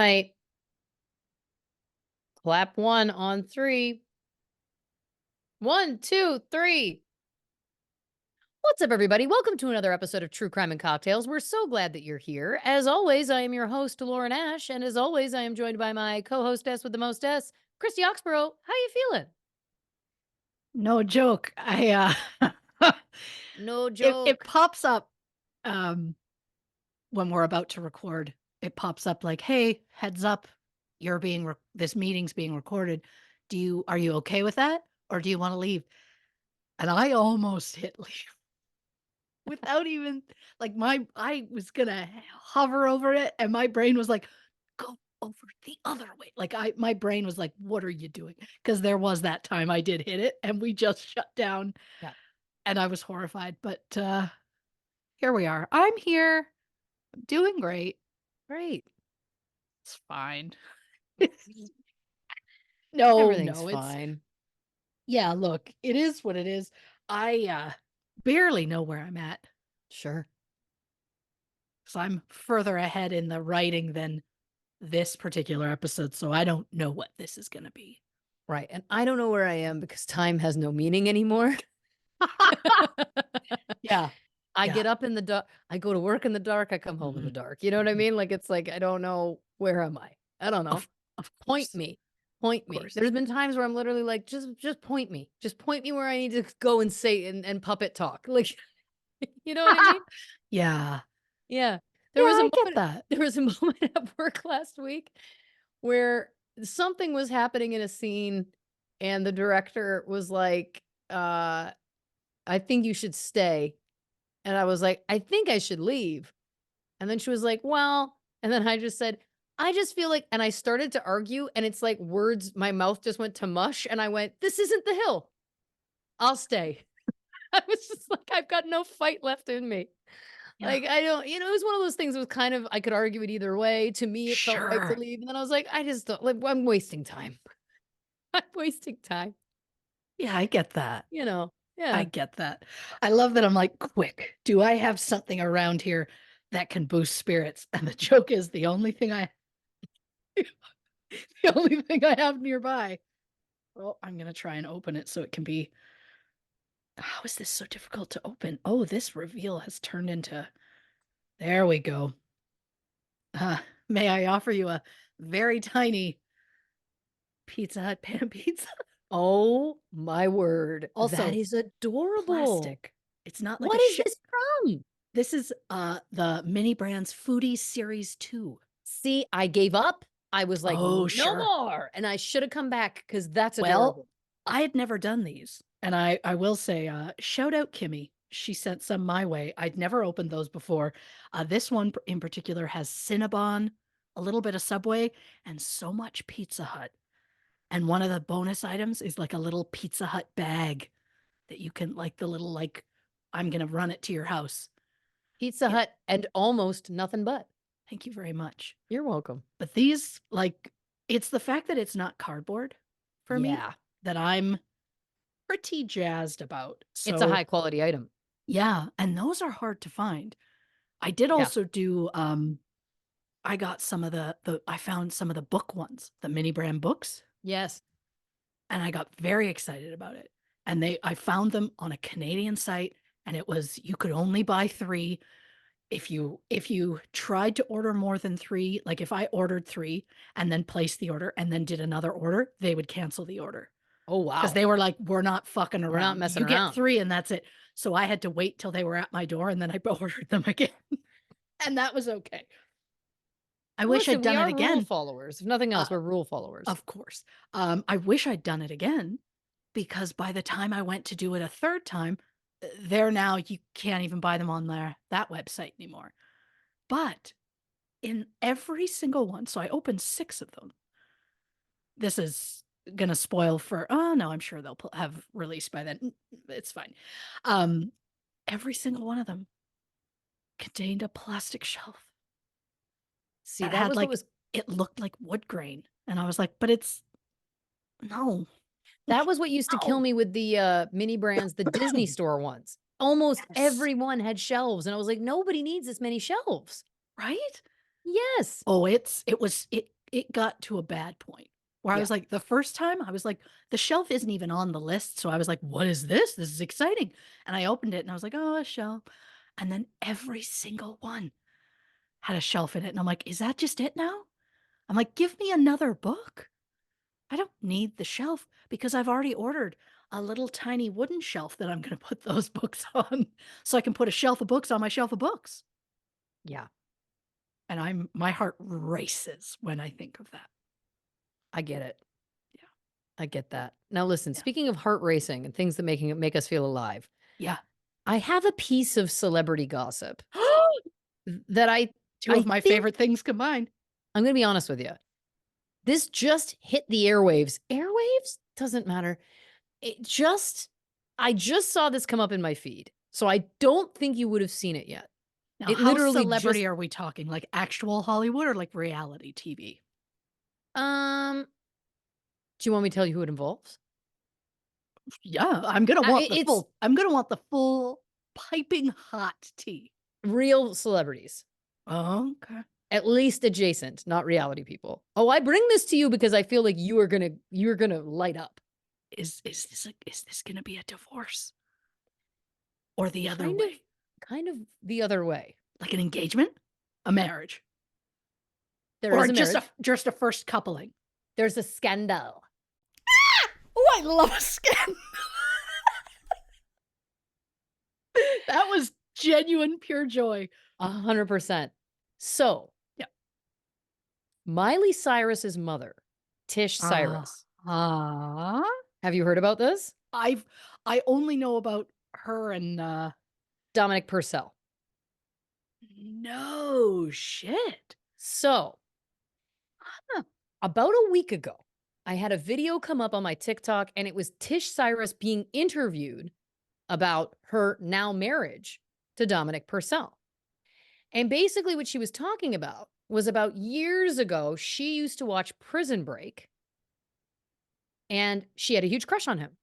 Right. Clap one on three. One, two, three. What's up, everybody? Welcome to another episode of True Crime and Cocktails. We're so glad that you're here. As always, I am your host, Lauren Ash, and as always, I am joined by my co-hostess with the mostess, Christy Oxborrow. How you feeling? No joke. No It joke. pops up um when we're about to record. It pops up like, "Hey, heads up, this meeting's being recorded. Are you okay with that or do you want to leave?" And I almost hit leave without even like I was going to hover over it and my brain was like, "Go over the other way." Like my brain was like, "What are you doing?" Because there was that time I did hit it and we just shut down Yeah. and I was horrified, but here we are. I'm here. I'm doing great. Great. It's fine. No, Everything's no, fine. yeah, look, it is what it is. I barely know where I'm at. Sure. So I'm further ahead in the writing than this particular episode, so I don't know what this is going to be. Right. And I don't know where I am because time has no meaning anymore. Yeah. I Yeah. get up in the dark. I go to work in the dark. I come home in the Mhm, dark. You know what I mhm. mean? Like, it's like, I don't know. Where am I? I don't know. Of of Point course. me. Point Of me. course. There's been times where I'm literally like, just point me. Just point me where I need to go and say and puppet talk. Like, you know what I mean? Yeah. Yeah. Yeah, I get that. There was a moment at work last week where something was happening in a scene and the director was like, I think you should stay. And I was like, I think I should leave. And then she was like, well, and then I just said, I just feel like, and I started to argue, and it's like words, my mouth just went to mush. And I went, this isn't the hill. I'll stay. I was just like, I've got no fight left in me. Yeah. Like, I don't, it was one of those things that was kind of, I could argue it either way. To me, it felt right to Sure. leave. And then I was like, I just don't, like, I'm wasting time. I'm wasting time, Yeah, I get that. you know? I Yeah. get that. I love that I'm like, quick, do I have something around here that can boost spirits? And the joke is the only thing I have nearby. Well, I'm gonna try and open it so it can be. How is this so difficult to open? Oh, this reveal has turned into. There we go. Uh, may I offer you a very tiny Pizza Hut pan pizza? Oh my word. That Also, is adorable. plastic. It's not like a What is ship. this from? This is the Mini Brands Foodie Series 2. See, I gave up. I was like, Oh, "No sure. more," and I should have come back because that's Well, adorable. I had never done these, and I will say, shout out Kimmy. She sent some my way. I'd never opened those before. This one in particular has Cinnabon, a little bit of Subway, and so much Pizza Hut. And one of the bonus items is like a little Pizza Hut bag that you can like the little like I'm gonna run it to your house. Pizza Yeah, Hut and almost nothing but. thank you very much. You're welcome. But these like it's the fact that it's not cardboard for me Yeah, that I'm pretty jazzed about. it's a So, high quality item. yeah, and those are hard to find. I did Yeah. also do I got some of the I found some of the book ones, the mini brand books, Yes. and I got very excited about it. And I found them on a Canadian site and it was you could only buy 3 if you tried to order more than 3, like if I ordered 3 and then placed the order and then did another order, they would cancel the order. Oh, 'Cause wow. they were like, "We're not fucking We're not around. messing You get around. 3 and that's it." So I had to wait till they were at my door and then I ordered them again, and that was okay. I wish Listen, I'd we done it are rule again. followers. If nothing Uh, else, we're rule followers. of course. I wish I'd done it again because by the time I went to do it a 3rd time, they're now you can't even buy them on that website anymore. But in every single one so I opened 6 of them. This is gonna spoil for oh, no, I'm sure they'll have released by then. It's fine. Um, every single one of them contained a plastic shelf See, that that had, was what like was it looked like wood grain, and I was like, "But it's no, that was what used to kill no." me with the, mini brands, the Disney store ones. Almost Yes, everyone had shelves, and I was like, "Nobody needs this many shelves." right? Yes. Oh, it got to a bad point where I Yeah. was like, the first time I was like, the shelf isn't even on the list. So I was like, what is this? This is exciting. And I opened it and I was like, oh, a shelf. And then every single one had a shelf in it. And I'm like, is that just it now? I'm like, give me another book. I don't need the shelf because I've already ordered a little tiny wooden shelf that I'm going to put those books on so I can put a shelf of books on my shelf of books. Yeah. And my heart races when I think of that. I get it. Yeah. I get that. Now listen, Yeah. speaking of heart racing and things that make us feel alive, Yeah. I have a piece of celebrity gossip that Two I of my think favorite things combined. I'm going to be honest with you. This just hit the airwaves. Airwaves? Doesn't matter. It just I just saw this come up in my feed. So I don't think you would have seen it yet. Now, It how literally just celebrity are we talking? Like actual Hollywood or like reality TV? um do you want me to tell you who it involves? Yeah, It's I'm gonna want the full piping hot tea. real celebrities. Okay. At least adjacent, not reality people. Oh, I bring this to you because I feel like you're gonna light up. Is this gonna be a divorce? Or the other Kind of way? kind of the other way. Like an engagement? A marriage? There Or is a marriage. just a first coupling? There's a scandal. Oh, I love a scandal. That was genuine pure joy. 100%. So, Yeah. Miley Cyrus's mother, Tish Ah, Cyrus. uh, Have you heard about this? I've I only know about her and Dominic Purcell. no shit. So, Huh. about a week ago, I had a video come up on my TikTok and it was Tish Cyrus being interviewed about her now marriage to Dominic Purcell. And basically, what she was talking about was about years ago, she used to watch Prison Break and she had a huge crush on him.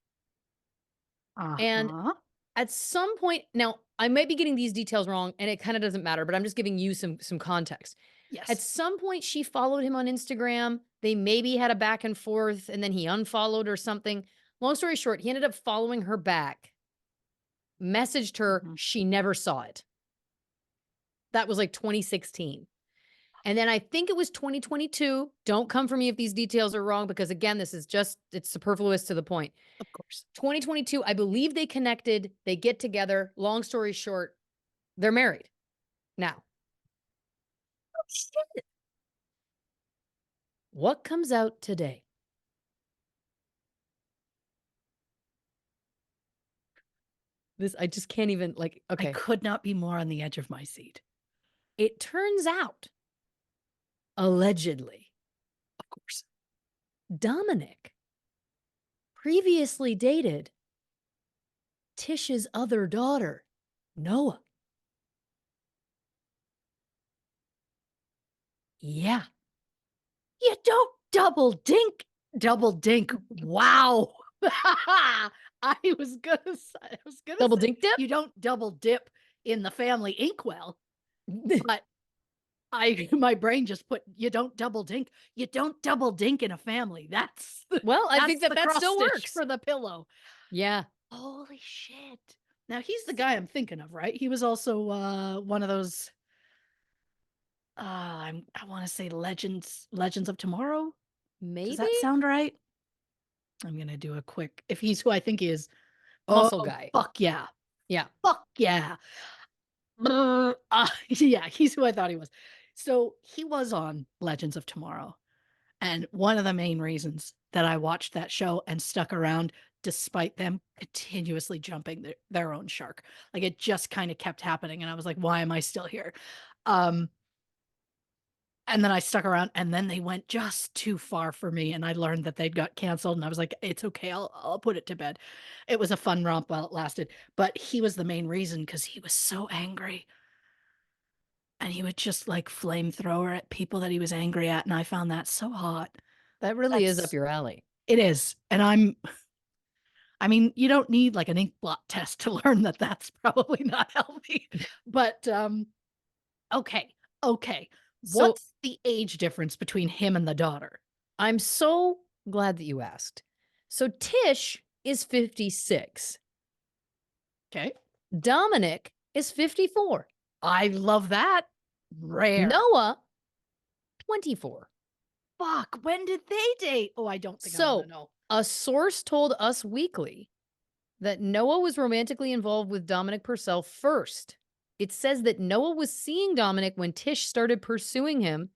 And Uh-huh. at some point, now I might be getting these details wrong and it kind of doesn't matter, but I'm just giving you some context. At Yes. some point, she followed him on Instagram. They maybe had a back and forth and then he unfollowed or something. Long story short, he ended up following her back, messaged her. Mhm. She never saw it. That was like 2016. And then I think it was 2022. Don't come for me if these details are wrong, because again, this is just, it's superfluous to the point. Of course. 2022, I believe they connected, they get together. Long story short, they're married now. Oh, shit. What comes out today? This, I just can't even, like, I okay. could not be more on the edge of my seat. It turns out, allegedly, Of course. Dominic previously dated Tish's other daughter, Noah. Yeah. You don't double dink. Wow. I was gonna Double say dink dip? you don't double dip in the family inkwell, but I my brain just put you don't double dink. You don't double dink in a family. Well, I think That's that the that cross still stitch works. for the pillow. Yeah. Holy shit. Now he's the guy I'm thinking of, right? He was also one of those I want to say Legends of Tomorrow. Does Maybe? that sound right? I'm going to do a quick if he's who I think he is. Oh, Muscle guy. fuck yeah. Yeah. Fuck yeah. Yeah, he's who I thought he was. So he was on Legends of Tomorrow. And one of the main reasons that I watched that show and stuck around, despite them continuously jumping their own shark, like it just kind of kept happening. And I was like, why am I still here? Um, and then I stuck around and then they went just too far for me. And I learned that they'd got canceled. And I was like, it's okay. I'll put it to bed. It was a fun romp while it lasted. But he was the main reason because he was so angry. And he would just like flamethrower at people that he was angry at. And I found that so hot. That really is up That's your alley. it is. And I mean, you don't need like an ink blot test to learn that that's probably not healthy. But okay. Okay. So What's the age difference between him and the daughter? I'm so glad that you asked. So Tish is 56. Okay. Dominic is 54. I love that. Rare. Noah, 24. Fuck, when did they date? Oh, I don't think I wanna So know. a source told Us Weekly that Noah was romantically involved with Dominic Purcell first. It says that Noah was seeing Dominic when Tish started pursuing him.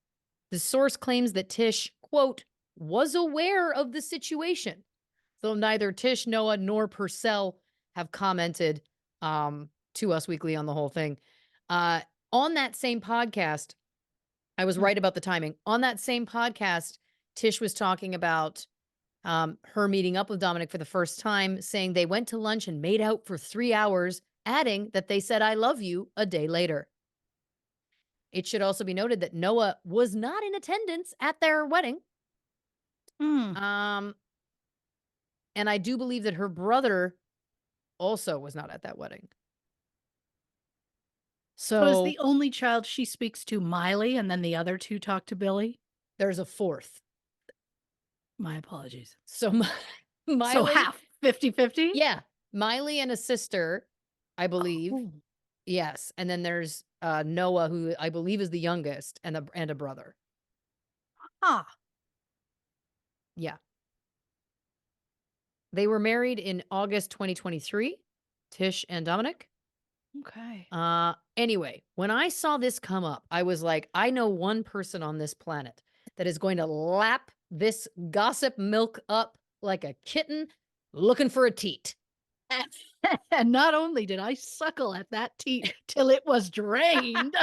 The source claims that Tish, quote, was aware of the situation, though neither Tish, Noah, nor Purcell have commented to Us Weekly on the whole thing. Uh, on that same podcast, I was Hmm. right about the timing. On that same podcast, Tish was talking about her meeting up with Dominic for the first time, saying they went to lunch and made out for 3 hours, adding that they said, I love you a day later. It should also be noted that Noah was not in attendance at their wedding. Hmm. Um, and I do believe that her brother also was not at that wedding. So is So the only child she speaks to Miley, and then the other 2 talk to Billy? there's a fourth. My apologies. So So Miley, half, 50-50? yeah, Miley and a sister, I believe. Oh. Yes, and then there's Noah, who I believe is the youngest, and a brother. Ah, Yeah. They were married in August 2023, Tish and Dominic. okay. Anyway, when I saw this come up, I was like, I know one person on this planet that is going to lap this gossip milk up like a kitten looking for a teat. And not only did I suckle at that tea till it was drained,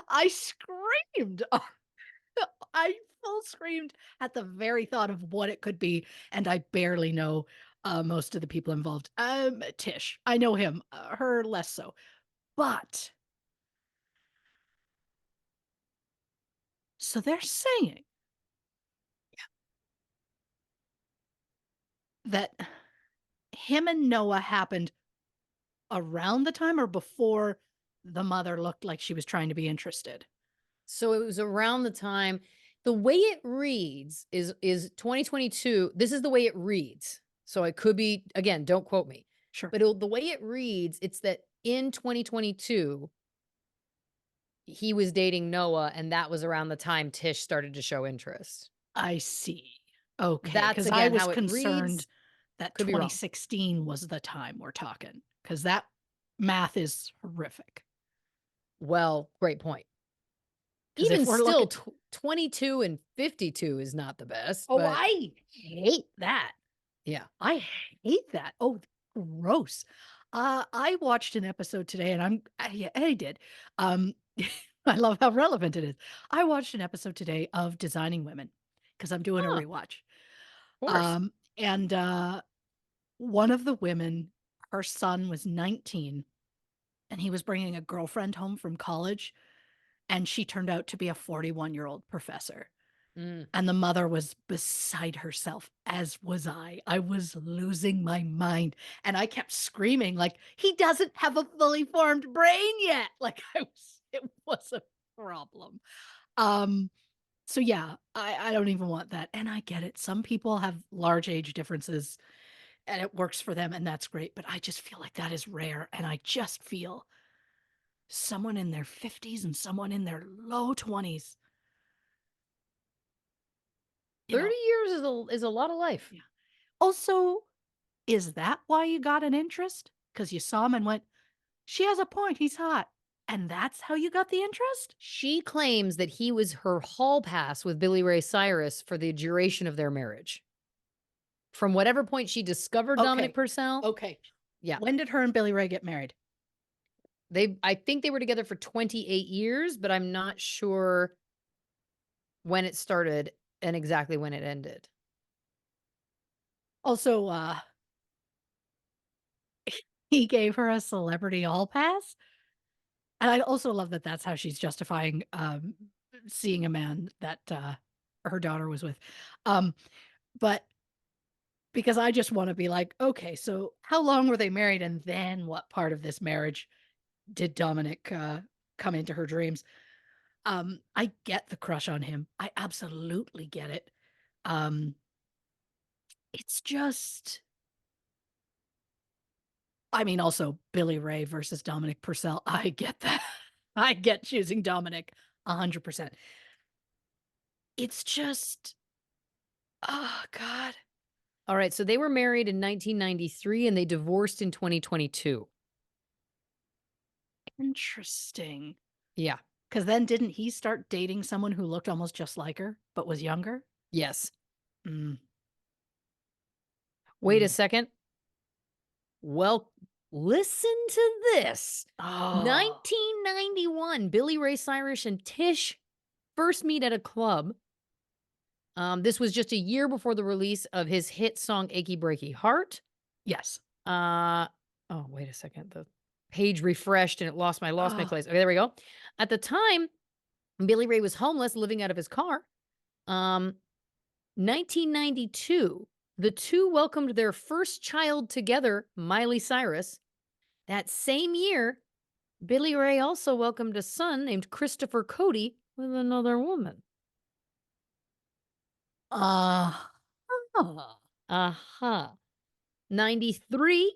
I screamed. I full screamed at the very thought of what it could be, and I barely know most of the people involved. Tish, I know him, her less so. But so they're saying that him and Noah happened around the time or before the mother looked like she was trying to be interested. So it was around the time. The way it reads is 2022. This is the way it reads. So it could be, again, don't quote me. Sure. But the way it reads, it's that in 2022 he was dating Noah, and that was around the time Tish started to show interest. I see. Okay, That's because I again was how it concerned reads. that Could be wrong. 2016 was the time we're talking, because that math is horrific. Well, great point. Because if Even we're still, looking, 22 and 52 is not the best, oh, but I hate that. yeah. I hate that. Oh, gross. I watched an episode today, and yeah, I did. Um, I love how relevant it is. I watched an episode today of Designing Women because I'm doing a Huh, of rewatch. course. And one of the women, her son was 19, and he was bringing a girlfriend home from college, and she turned out to be a 41-year-old professor. Mm. And the mother was beside herself, as was I. I was losing my mind. And I kept screaming, like, he doesn't have a fully formed brain yet. Like it was a problem. Um, so yeah, I don't even want that. And I get it. Some people have large age differences and it works for them, and that's great. But I just feel like that is rare. And I just feel someone in their 50s and someone in their low 20s, you 30 know, years is a lot of life. yeah. Also, is that why you got an interest? Because you saw him and went, "She has a point, he's hot." And that's how you got the interest? She claims that he was her hall pass with Billy Ray Cyrus for the duration of their marriage. From whatever point she discovered Dominic Okay, Purcell. okay. Yeah. When did her and Billy Ray get married? I think they were together for 28 years, but I'm not sure when it started and exactly when it ended. Also, he gave her a celebrity hall pass, and I also love that that's how she's justifying, seeing a man that, her daughter was with. Um, but because I just wanna be like, "Okay, so how long were they married, and then what part of this marriage did Dominic, come into her dreams?" I get the crush on him. I absolutely get it. Um, it's just I mean, also Billy Ray versus Dominic Purcell. I get that. I get choosing Dominic 100%. It's just, oh God, All right, so they were married in 1993 and they divorced in 2022. interesting. Yeah. Because then didn't he start dating someone who looked almost just like her, but was younger? Yes. Mm, Wait a mm. second. Well, listen to this. Oh, 1991, Billy Ray Cyrus and Tish first meet at a club. This was just a year before the release of his hit song "Achy Breaky Heart." yes. Uh, oh, wait a second. The page refreshed and it lost my Oh, place. Okay, there we go. At the time, Billy Ray was homeless, living out of his car. Um, 1992, the two welcomed their first child together, Miley Cyrus. That same year, Billy Ray also welcomed a son named Christopher Cody with another woman. uh, oh, Uh-huh. 93.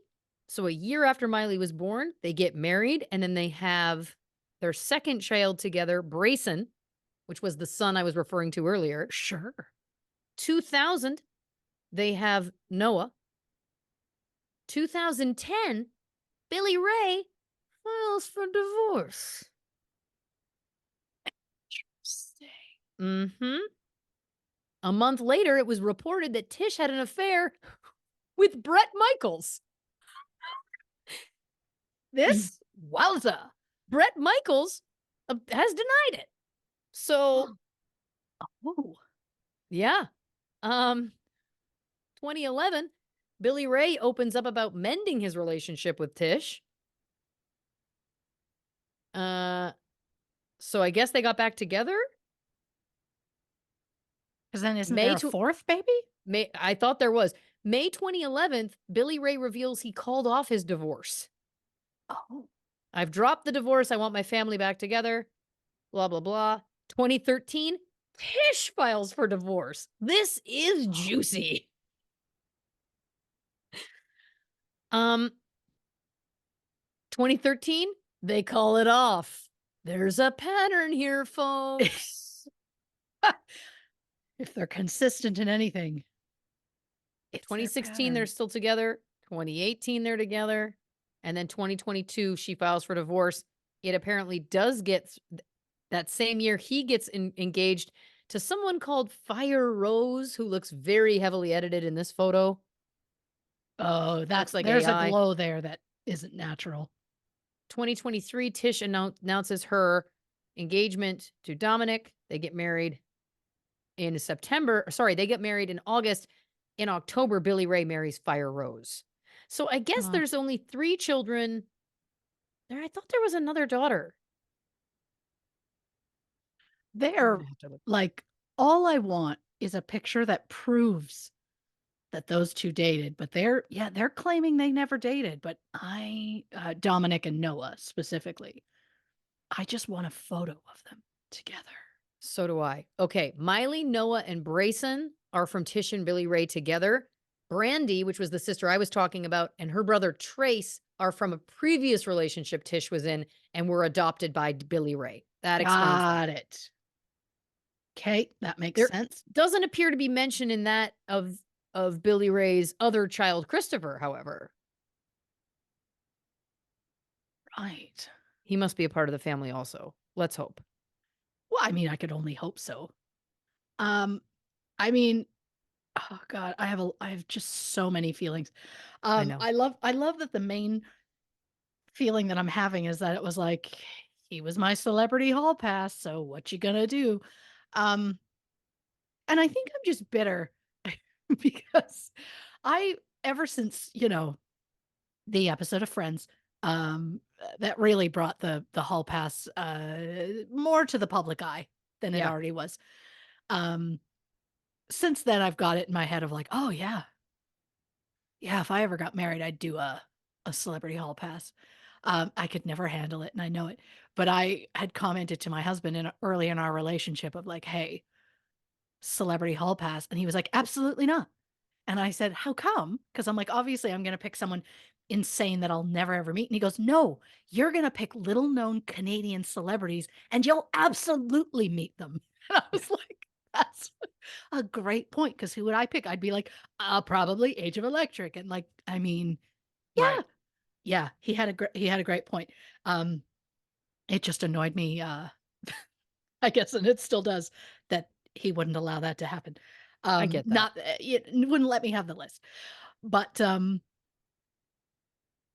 So a year after Miley was born, they get married and then they have their second child together, Brayson, which was the son I was referring to earlier. sure. 2000, they have Noah. 2010, Billy Ray files for divorce. Interesting. Mhm. A month later, it was reported that Tish had an affair with Bret Michaels. This, wowza. Bret Michaels has denied it. So, Oh, yeah. Um 2011, Billy Ray opens up about mending his relationship with Tish. Uh so I guess they got back together. because then isn't there May a tw- fourth baby? May I thought there was. May 2011th, Billy Ray reveals he called off his divorce. Oh, I've dropped the divorce. I want my family back together. Blah blah blah. 2013, Tish files for divorce. This is juicy. Um 2013, they call it off. There's a pattern here, folks. if they're consistent in anything, it's their 2016, they're pattern. still together. 2018, they're together. And then 2022, she files for divorce. It apparently does that same year, he gets engaged to someone called Fire Rose, who looks very heavily edited in this photo. Oh, Looks like there's a AI. glow there that isn't natural. 2023, Tish announces her engagement to Dominic. They get married in September. Sorry, they get married in August. In October, Billy Ray marries Fire Rose. So I guess Uh, there's only 3 children. There, I thought there was another daughter. I'm they're gonna have to look. like, all I want is a picture that proves that those two dated, but they're claiming they never dated. But Dominic and Noah specifically, I just want a photo of them together. So do I. Okay, Miley, Noah, and Brayson are from Tish and Billy Ray together. Brandy, which was the sister I was talking about, and her brother Trace are from a previous relationship Tish was in and were adopted by Billy Ray. That explains that. Got it. Okay, that makes There sense. doesn't appear to be mention in that of Billy Ray's other child, Christopher, however. Right. He must be a part of the family also. Let's hope. Well, I mean, I could only hope so. Um, I mean, oh God, I have just so many feelings. I know. I love that the main feeling that I'm having is that it was like he was my celebrity hall pass, so what you gonna do? Um, and I think I'm just bitter because I ever since, the episode of Friends, that really brought the hall pass more to the public eye than it Yeah. already was. Um, since then I've got it in my head of like, oh yeah, yeah, if I ever got married, I'd do a celebrity hall pass. I could never handle it, and I know it. But I had commented to my husband early in our relationship of like, "Hey, celebrity hall pass," and he was like, "Absolutely not." And I said, "How come?" Because I'm like, "Obviously, I'm gonna pick someone insane that I'll never ever meet." And he goes, "No, you're gonna pick little known Canadian celebrities, and you'll absolutely meet them." And I Yeah. was like, "That's a great point." Because who would I pick? I'd be like, probably Age of Electric." And like, I mean, yeah, Right. yeah, he had a great point. Um, it just annoyed me, I guess, and it still does, that he wouldn't allow that to happen. I get that. Not it wouldn't let me have the list. But,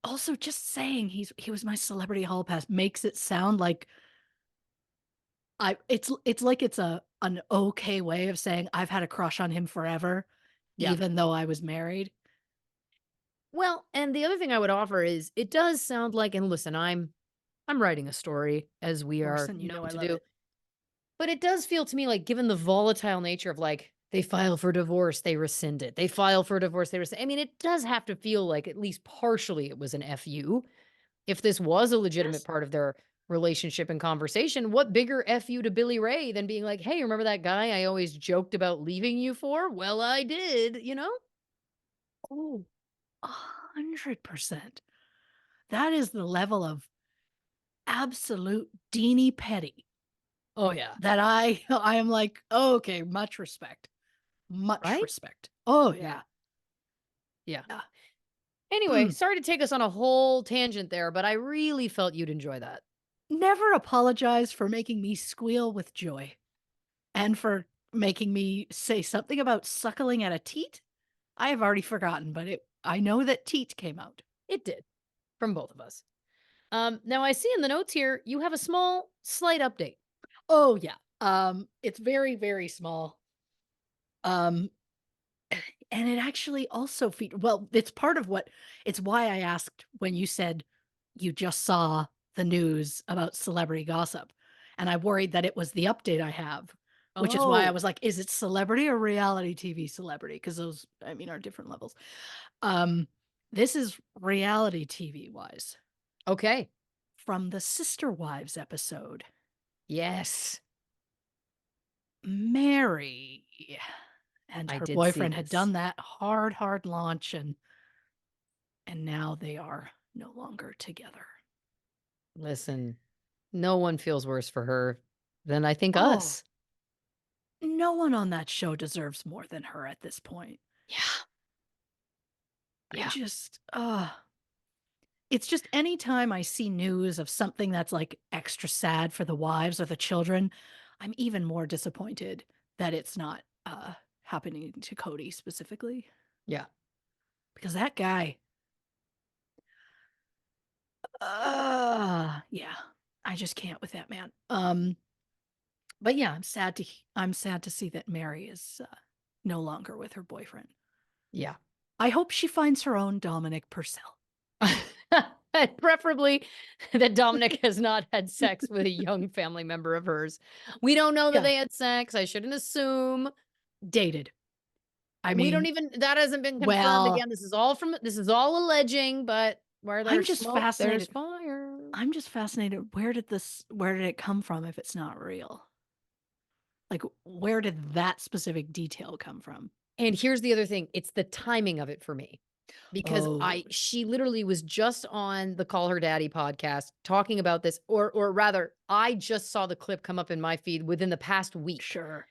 also just saying he was my celebrity hall pass makes it sound like it's like it's an okay way of saying I've had a crush on him forever, Yeah. even though I was married. Well, and the other thing I would offer is it does sound like, and listen, I'm writing a story as Of we course, are and you know known I to love do. it. But it does feel to me like given the volatile nature of like they file for divorce, they rescind it. They file for divorce, they rescind. I mean, it does have to feel like at least partially it was an FU. If this was a legitimate Yes. part of their relationship and conversation, what bigger FU to Billy Ray than being like, "Hey, remember that guy I always joked about leaving you for? Well, I did, you know?" Oh, 100%. That is the level of absolute Deanie Petty Oh yeah. that I am like, "Oh, okay, much Right? respect." Oh, Yeah. yeah. Yeah. Yeah. Anyway, Mm. sorry to take us on a whole tangent there, but I really felt you'd enjoy that. Never apologize for making me squeal with joy and for making me say something about suckling at a teat. I have already forgotten, but I know that teat came out. It did from both of us. Now I see in the notes here you have a small, slight update. Oh, yeah. It's very, very small. Um, and it actually also well, it's why I asked when you said you just saw the news about celebrity gossip, and I worried that it was the update I have, which is why I Oh, was like, "Is it celebrity or reality TV celebrity?" Because those, I mean, are different levels. Um, this is reality TV wise okay. from the Sister Wives episode. Yes, Mary and I her did see boyfriend had this. done that hard launch, and now they are no longer together. Listen, no one feels worse for her than I think Oh, us. no one on that show deserves more than her at this point. Yeah, I yeah, just, it's just anytime I see news of something that's like extra sad for the wives or the children, I'm even more disappointed that it's not happening to Cody specifically yeah. because that guy, yeah, I just can't with that man. But yeah, I'm sad to see that Mary is no longer with her boyfriend. Yeah. I hope she finds her own Dominic Purcell. Preferably that Dominic has not had sex with a young family member of hers. We don't know that Yeah, they had sex. I shouldn't assume. dated. I We don't mean, even that hasn't been confirmed well, again. This is all alleging, but where I'm there's just smoke, there's fascinated. fire. I'm just fascinated. Where did it come from if it's not real? Like, where did that specific detail come from? And here's the other thing, it's the timing of it for me. Because Oh, she literally was just on the Call Her Daddy podcast talking about this, or rather, I just saw the clip come up in my feed within the past week. sure.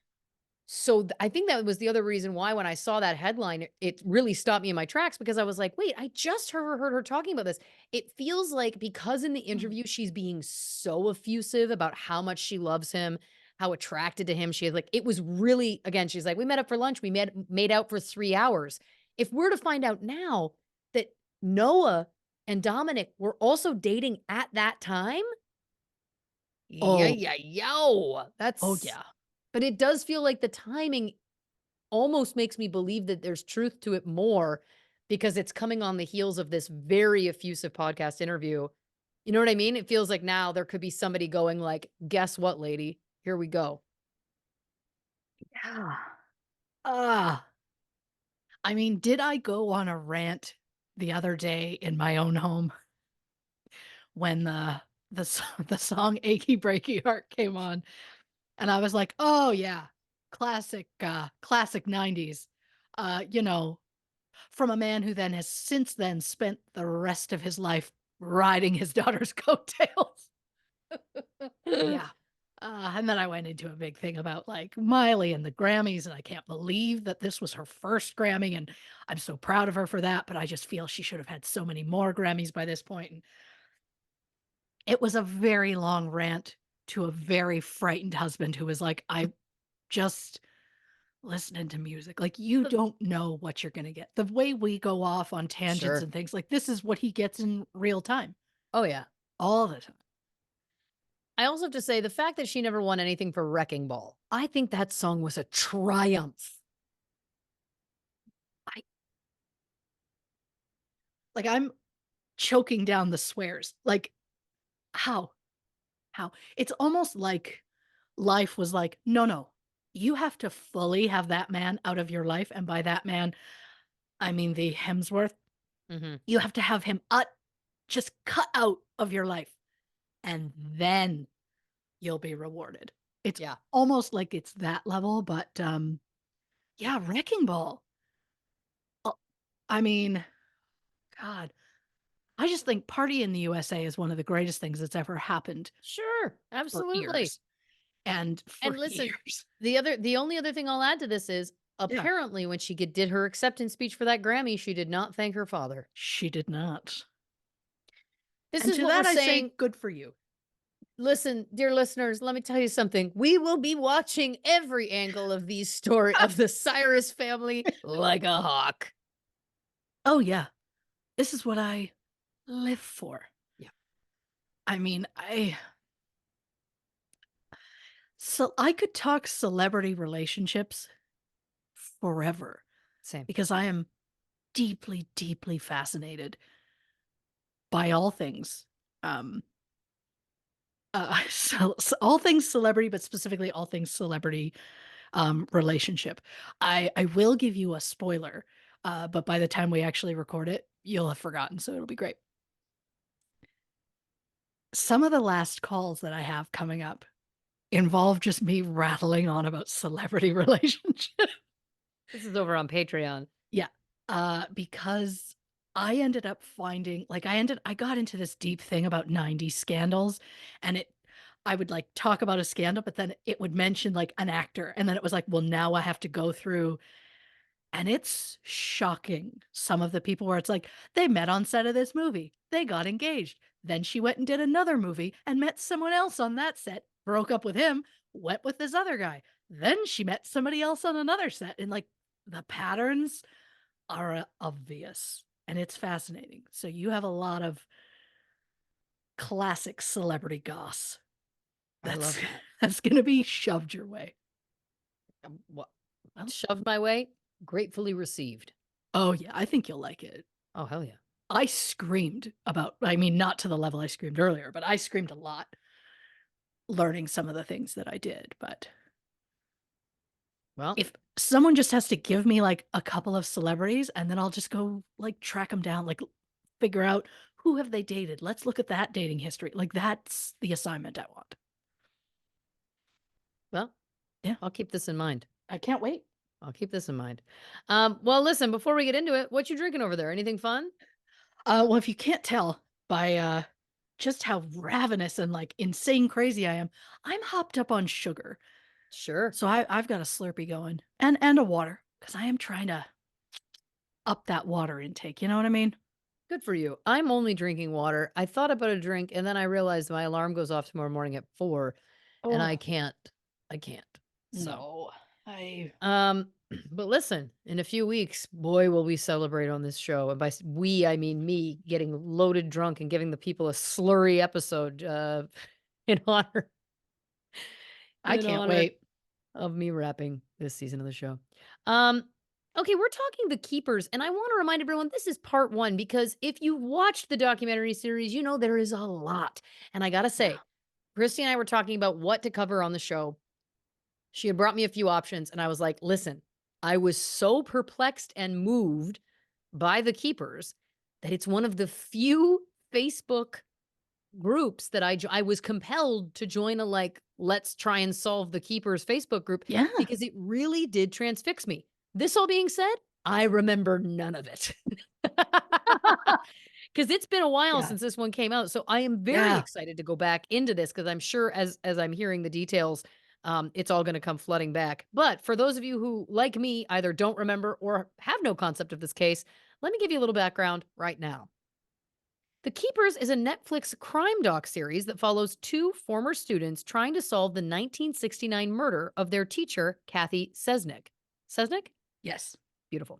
So I think that was the other reason why when I saw that headline, it really stopped me in my tracks because I was like, wait, I just heard her talking about this. It feels like because in the Mm. interview, she's being so effusive about how much she loves him, how attracted to him she is. Like it was really, again, she's like, we met up for lunch, we made out for 3 hours. If we're to find out now that Noah and Dominic were also dating at that time, yeah, Oh, yeah, yo. oh That's yeah. but it does feel like the timing almost makes me believe that there's truth to it more because it's coming on the heels of this very effusive podcast interview. You know what I mean? It feels like now there could be somebody going like, "Guess what, lady? Here we go." Yeah. Ah, I mean, did I go on a rant the other day in my own home when the song "Achy Breaky Heart" came on, and I was like, "Oh, yeah. Classic 90s." You know, from a man who then has since then spent the rest of his life riding his daughter's coattails. Yeah. And then I went into a big thing about like Miley and the Grammys, and I can't believe that this was her first Grammy, and I'm so proud of her for that. But I just feel she should have had so many more Grammys by this point. And it was a very long rant to a very frightened husband who was like, I just listening to music. Like, you don't know what you're going to get. The way we go off on tangents Sure. and things like this is what he gets in real time Oh, yeah. all the time. I also have to say the fact that she never won anything for Wrecking Ball, I think that song was a triumph. I like, I'm choking down the swears. Like, how? How? It's almost like life was like, "No, no. You have to fully have that man out of your life." And by that man, I mean the Hemsworth. Mhm. You have to have him just cut out of your life, and then you'll be rewarded. It's Yeah. almost like it's that level, but, yeah, Wrecking Ball. Uh, I mean, God, I just think Party in the USA is one of the greatest things that's ever happened Sure. for Absolutely. years and And for listen, years. the only other thing I'll add to this is Yeah. apparently when she did her acceptance speech for that Grammy, she did not thank her father. She did not. This And is to what we're that I say, saying. good for you. Listen, dear listeners, let me tell you something. We will be watching every angle of these story of the Cyrus family like a hawk. Oh, yeah. This is what I live for. Yeah. I mean, I could talk celebrity relationships forever Same. because I am deeply, deeply fascinated by all things. Um, so all things celebrity, but specifically all things celebrity relationship. I will give you a spoiler, but by the time we actually record it, you'll have forgotten, so it'll be great. Some of the last calls that I have coming up involve just me rattling on about celebrity relationships. This is over on Patreon. Yeah, because I ended up finding like, I got into this deep thing about 90s scandals, and I would, like, talk about a scandal, but then it would mention, like, an actor, and then it was like, well, now I have to go through, and it's shocking, some of the people where it's like, they met on set of this movie, they got engaged, then she went and did another movie and met someone else on that set, broke up with him, went with this other guy, then she met somebody else on another set, and, like, the patterns are obvious, and it's fascinating. So you have a lot of classic celebrity goss I that's love that. that's gonna be shoved your way. What Well, shoved my way, gratefully received. oh, yeah, I think you'll like it. Oh, hell yeah. I screamed about, I mean, not to the level I screamed earlier, but I screamed a lot learning some of the things that I did, but Well, if someone just has to give me, like, a couple of celebrities, and then I'll just go, like, track them down, like, figure out who have they dated, let's look at that dating history, like, that's the assignment I want. well, Yeah, I'll keep this in mind. I can't wait. I'll keep this in mind. Well, listen, before we get into it, what you drinking over there? Anything fun? Well, if you can't tell by, just how ravenous and, like, insane crazy I am, I'm hopped up on sugar. Sure. So I've got a Slurpee going and a water because I am trying to up that water intake, you know what I mean? Good for you. I'm only drinking water. I thought about a drink and then I realized my alarm goes off tomorrow morning at 4 and Oh, I can't. So, no. I um but listen, in a few weeks, boy will we celebrate on this show. And by we, I mean me getting loaded drunk and giving the people a slurry episode in honor I in can't honor wait. of me wrapping this season of the show. Um, okay, we're talking The Keepers, and I want to remind everyone this is part one because if you watched the documentary series, you know there is a lot. And I got to Yeah. say, Christy and I were talking about what to cover on the show. She had brought me a few options, and I was like, listen, I was so perplexed and moved by The Keepers that it's one of the few Facebook groups that I was compelled to join a, like, let's try and solve the keepers Facebook group Yeah. because it really did transfix me. This all being said, I remember none of it. Because it's been a while Yeah. since this one came out, so I am very Yeah. excited to go back into this because I'm sure as I'm hearing the details, it's all gonna come flooding back. But for those of you who, like me, either don't remember or have no concept of this case, let me give you a little background right now. The Keepers is a Netflix crime doc series that follows two former students trying to solve the 1969 murder of their teacher, Kathy Sesnick. Sesnick? Yes. Beautiful.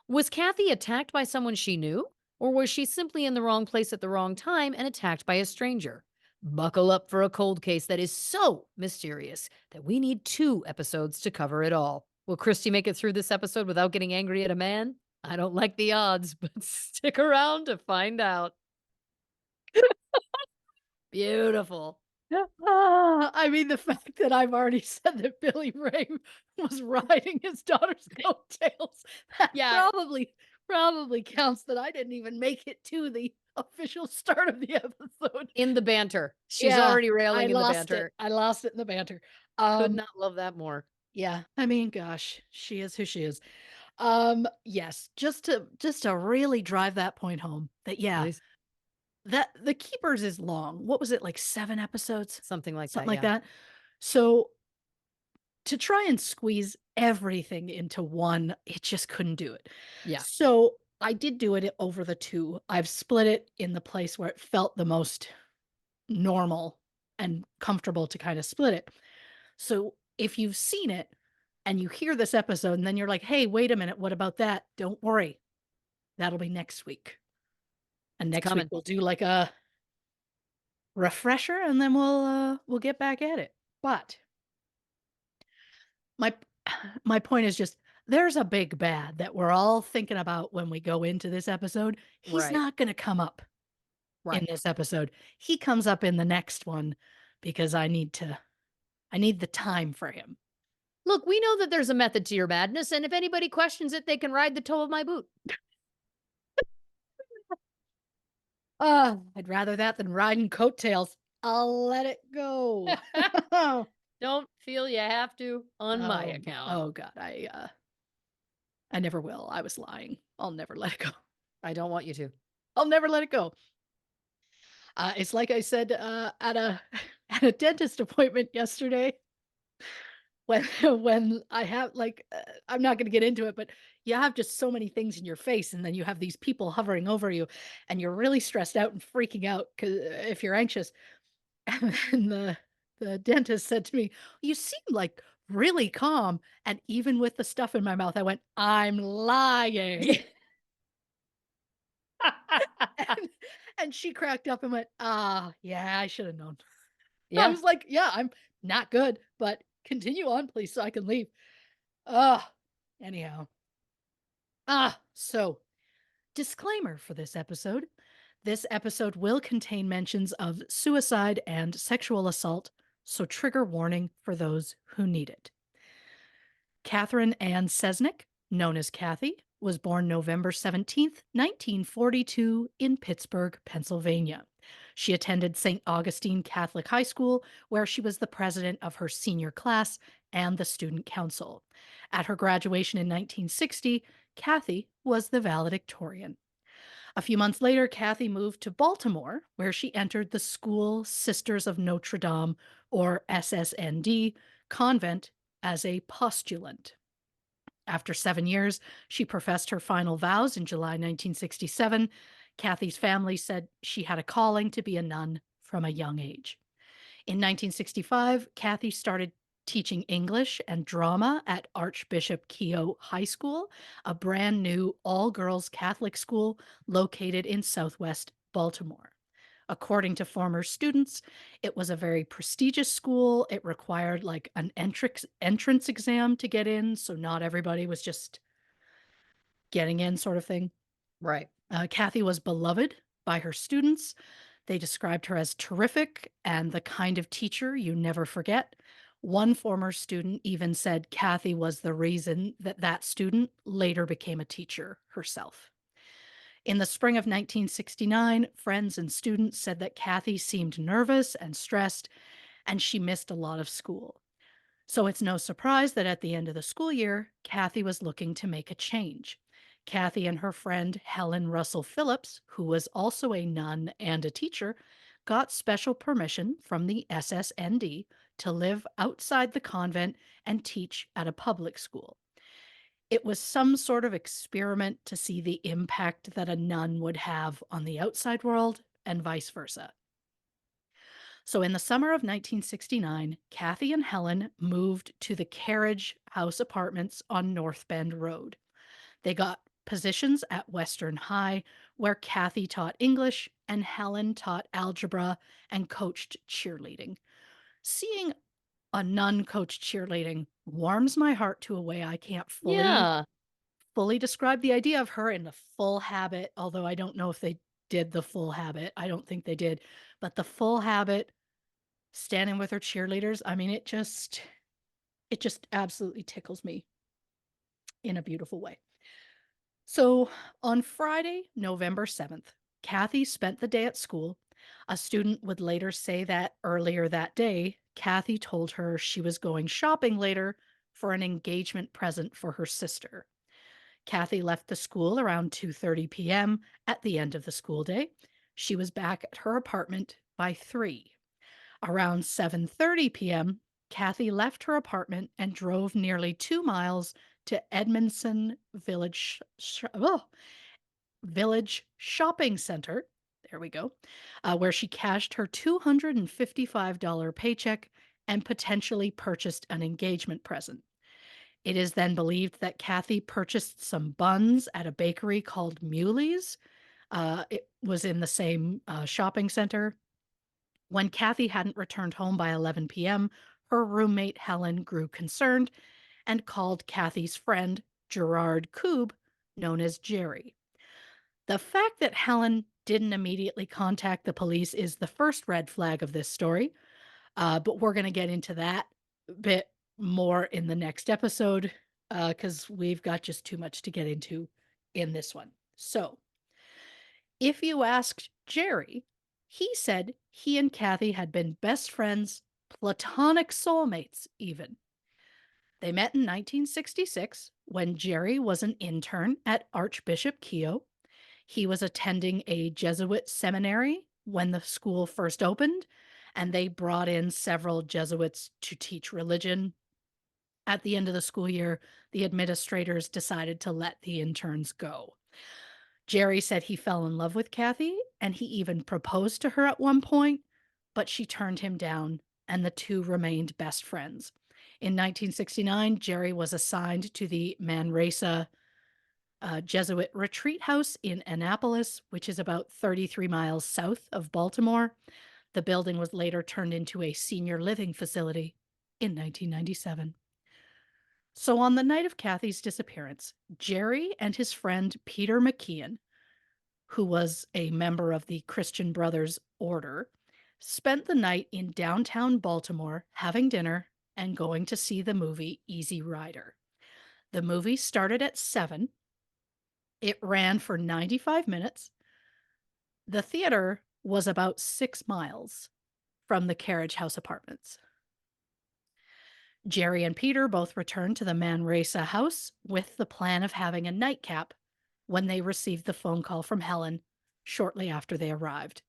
Was Kathy attacked by someone she knew, or was she simply in the wrong place at the wrong time and attacked by a stranger? Buckle up for a cold case that is so mysterious that we need 2 episodes to cover it all. Will Christy make it through this episode without getting angry at a man? I don't like the odds, but stick around to find out. Beautiful. I mean, the fact that I've already said that Billy Ray was riding his daughter's coattails, that Yeah, probably counts that I didn't even make it to the official start of the episode. in the banter. She's Yeah, already railing in the banter. I lost it in the banter. Could Um, not love that more. yeah, I mean, gosh, she is who she is. Yes, just to really drive that point home that yeah, Please. that The Keepers is long. What was it, like 7 episodes? Something like Something that, like yeah. that? So, to try and squeeze everything into one, it just couldn't do it. Yeah. So, I did do it over the 2. I've split it in the place where it felt the most normal and comfortable to kinda split it. So, if you've seen it and you hear this episode and then you're like, "Hey, wait a minute, what about that?" Don't worry. That'll be next week. And It's next week coming. we'll do like a refresher and then we'll get back at it. But my my point is just there's a big bad that we're all thinking about when we go into this episode. He's Right. not going to come up in Right. this episode. He comes up in the next one because I need the time for him. Look, we know that there's a method to your madness, and if anybody questions it, they can ride the toe of my boot. I'd rather that than riding coattails. I'll let it go. Don't feel you have to on my account. Oh god, I never will. I was lying. I'll never let it go. I don't want you to. I'll never let it go. It's like I said, at a at a dentist appointment yesterday when when I have I'm not gonna get into it, but you have just so many things in your face, and then you have these people hovering over you, and you're really stressed out and freaking out because if you're anxious. And then the dentist said to me, "You seem like really calm." And even with the stuff in my mouth, I went, "I'm lying." Yeah. And, and she cracked up and went, "Ah, yeah, I should have known." I Yeah. was like, "Yeah, I'm not good, but continue on, please, so I can leave." Ah, anyhow. So disclaimer for this episode. This episode will contain mentions of suicide and sexual assault, so trigger warning for those who need it. Catherine Ann Sesnick, known as Kathy, was born November 17th, 1942, in Pittsburgh, Pennsylvania. She attended St. Augustine Catholic High School, where she was the president of her senior class and the student council. At her graduation in 1960, Kathy was the valedictorian. A few months later, Kathy moved to Baltimore, where she entered the School Sisters of Notre Dame, or SSND, convent as a postulant. After 7 years, she professed her final vows in July 1967. Kathy's family said she had a calling to be a nun from a young age. In 1965, Kathy started teaching English and drama at Archbishop Keough High School, a brand new all girls Catholic school located in southwest Baltimore. According to former students, it was a very prestigious school. It required like an entrance exam to get in, so not everybody was just getting in, sort of thing. Right. Kathy was beloved by her students. They described her as terrific and the kind of teacher you never forget. One former student even said Kathy was the reason that that student later became a teacher herself. In the spring of 1969, friends and students said that Kathy seemed nervous and stressed, and she missed a lot of school. So it's no surprise that at the end of the school year, Kathy was looking to make a change. Kathy and her friend Helen Russell Phillips, who was also a nun and a teacher, got special permission from the SSND to live outside the convent and teach at a public school. It was some sort of experiment to see the impact that a nun would have on the outside world and vice versa. So in the summer of 1969, Kathy and Helen moved to the Carriage House Apartments on North Bend Road. They got positions at Western High, where Kathy taught English and Helen taught algebra and coached cheerleading. Seeing a nun coach cheerleading warms my heart to a way I can't Yeah. fully describe the idea of her in the full habit, although I don't know if they did the full habit. I don't think they did. But the full habit, standing with her cheerleaders, I mean, it just absolutely tickles me in a beautiful way. So on Friday, November 7th, Kathy spent the day at school. A student would later say that earlier that day, Kathy told her she was going shopping later for an engagement present for her sister. Kathy left the school around 2:30 p.m. at the end of the school day. She was back at her apartment by 3. Around 7:30 p.m., Kathy left her apartment and drove nearly 2 miles to Edmondson Village Shopping Center. There we go. Where she cashed her $255 paycheck and potentially purchased an engagement present. It is then believed that Kathy purchased some buns at a bakery called Muley's. It was in the same shopping center. When Kathy hadn't returned home by 11 p.m., her roommate Helen grew concerned and called Kathy's friend, Gerard Koob, known as Jerry. The fact that Helen didn't immediately contact the police is the first red flag of this story, but we're going to get into that bit more in the next episode because we've got just too much to get into in this one. So, if you asked Jerry, he said he and Kathy had been best friends, platonic soulmates, even. They met in 1966 when Jerry was an intern at Archbishop Keogh. He was attending a Jesuit seminary when the school first opened, and they brought in several Jesuits to teach religion. At the end of the school year, the administrators decided to let the interns go. Jerry said he fell in love with Kathy and he even proposed to her at one point, but she turned him down and the two remained best friends. In 1969, Jerry was assigned to the Manresa Jesuit retreat house in Annapolis, which is about 33 miles south of Baltimore. The building was later turned into a senior living facility in 1997. So, on the night of Kathy's disappearance, Jerry and his friend Peter McKeon, who was a member of the Christian Brothers Order, spent the night in downtown Baltimore having dinner and going to see the movie Easy Rider. The movie started at 7. It ran for 95 minutes. The theater was about 6 miles from the Carriage House Apartments. Jerry and Peter both returned to the Manresa house with the plan of having a nightcap when they received the phone call from Helen shortly after they arrived.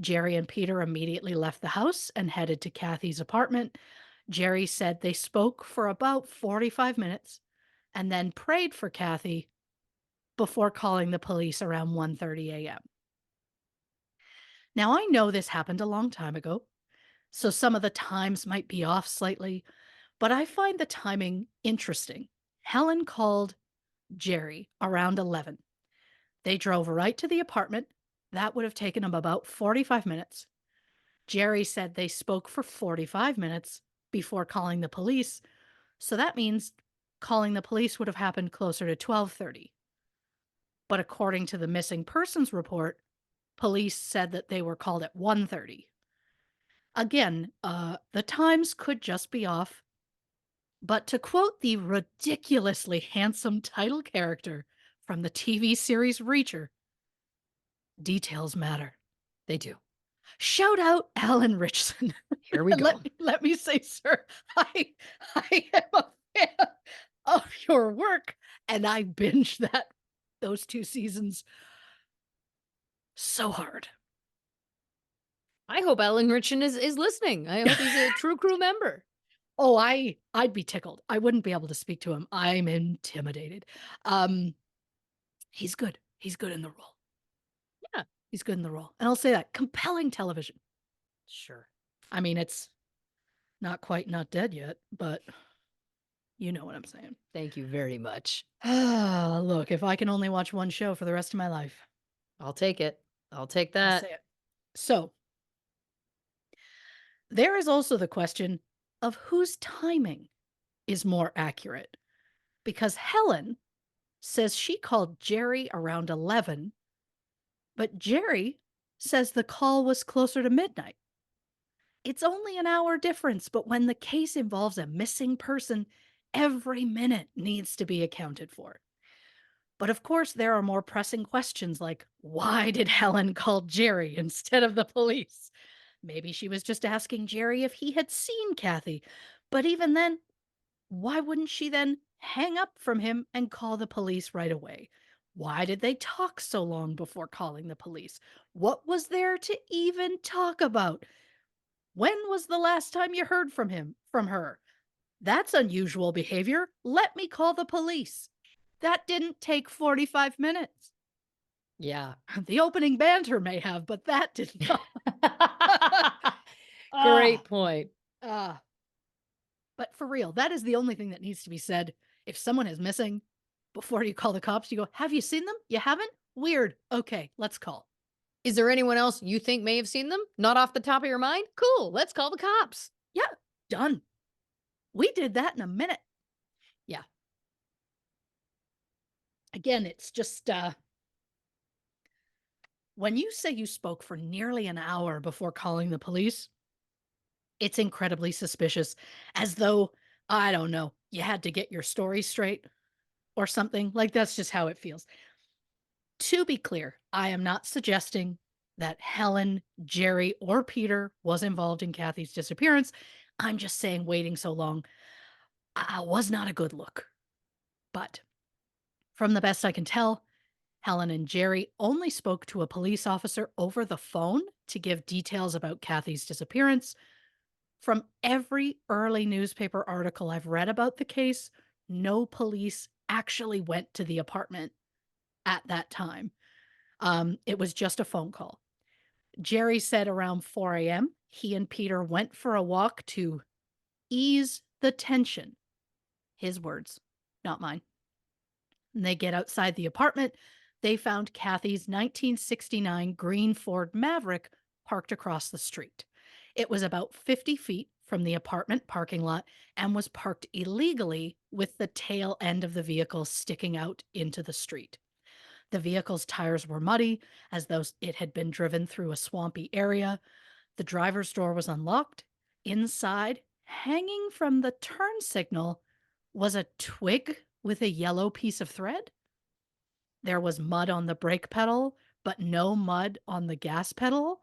Jerry and Peter immediately left the house and headed to Kathy's apartment. Jerry said they spoke for about 45 minutes and then prayed for Kathy before calling the police around 1:30 a.m. Now, I know this happened a long time ago, so some of the times might be off slightly, but I find the timing interesting. Helen called Jerry around 11. They drove right to the apartment. That would have taken them about 45 minutes. Jerry said they spoke for 45 minutes before calling the police, so that means calling the police would have happened closer to 12:30. But according to the missing persons report, police said that they were called at 1:30. Again, the times could just be off. But to quote the ridiculously handsome title character from the TV series Reacher, Details matter. They do. Shout out Alan Richson. Here we And go. let me say, sir, I am a fan of your work, and I binged those 2 seasons so hard. I hope Ellen Richin is listening. I hope he's a true crew member. Oh, I'd be tickled. I wouldn't be able to speak to him. I'm intimidated. Um, he's good. He's good in the role. Yeah, He's good in the role. And I'll say that, compelling television. sure. I mean, it's not quite not dead yet, but you know what I'm saying. Thank you very much. Look, if I can only watch one show for the rest of my life, I'll take it. I'll take I'll that. say it. So, there is also the question of whose timing is more accurate, because Helen says she called Jerry around 11, but Jerry says the call was closer to midnight. It's only an hour difference, but when the case involves a missing person, every minute needs to be accounted for. But of course, there are more pressing questions like why did Helen call Jerry instead of the police? Maybe she was just asking Jerry if he had seen Kathy. But even then, why wouldn't she then hang up from him and call the police right away? Why did they talk so long before calling the police? What was there to even talk about? When was the last time you heard from her? That's unusual behavior. Let me call the police. That didn't take 45 minutes. Yeah. The opening banter may have, but that did not. Ah, Great point. ah. But for real, that is the only thing that needs to be said. If someone is missing, before you call the cops, you go, have you seen them? You haven't? Weird. Okay, let's call. Is there anyone else you think may have seen them? Not off the top of your mind? Cool. Let's call the cops. Yeah, done. We did that in a minute. Yeah. Again, it's just when you say you spoke for nearly an hour before calling the police, it's incredibly suspicious, as though, I don't know, you had to get your story straight or something. Like, that's just how it feels. To be clear, I am not suggesting that Helen, Jerry, or Peter was involved in Kathy's disappearance. I'm just saying waiting so long was not a good look. But from the best I can tell, Helen and Jerry only spoke to a police officer over the phone to give details about Kathy's disappearance. From every early newspaper article I've read about the case, no police actually went to the apartment at that time. It was just a phone call. Jerry said around 4 a.m., he and Peter went for a walk to ease the tension. His words, not mine. And they get outside the apartment. They found Kathy's 1969 green Ford Maverick parked across the street. It was about 50 feet from the apartment parking lot and was parked illegally with the tail end of the vehicle sticking out into the street. The vehicle's tires were muddy, as though it had been driven through a swampy area. The driver's door was unlocked. Inside, hanging from the turn signal, was a twig with a yellow piece of thread. There was mud on the brake pedal, but no mud on the gas pedal.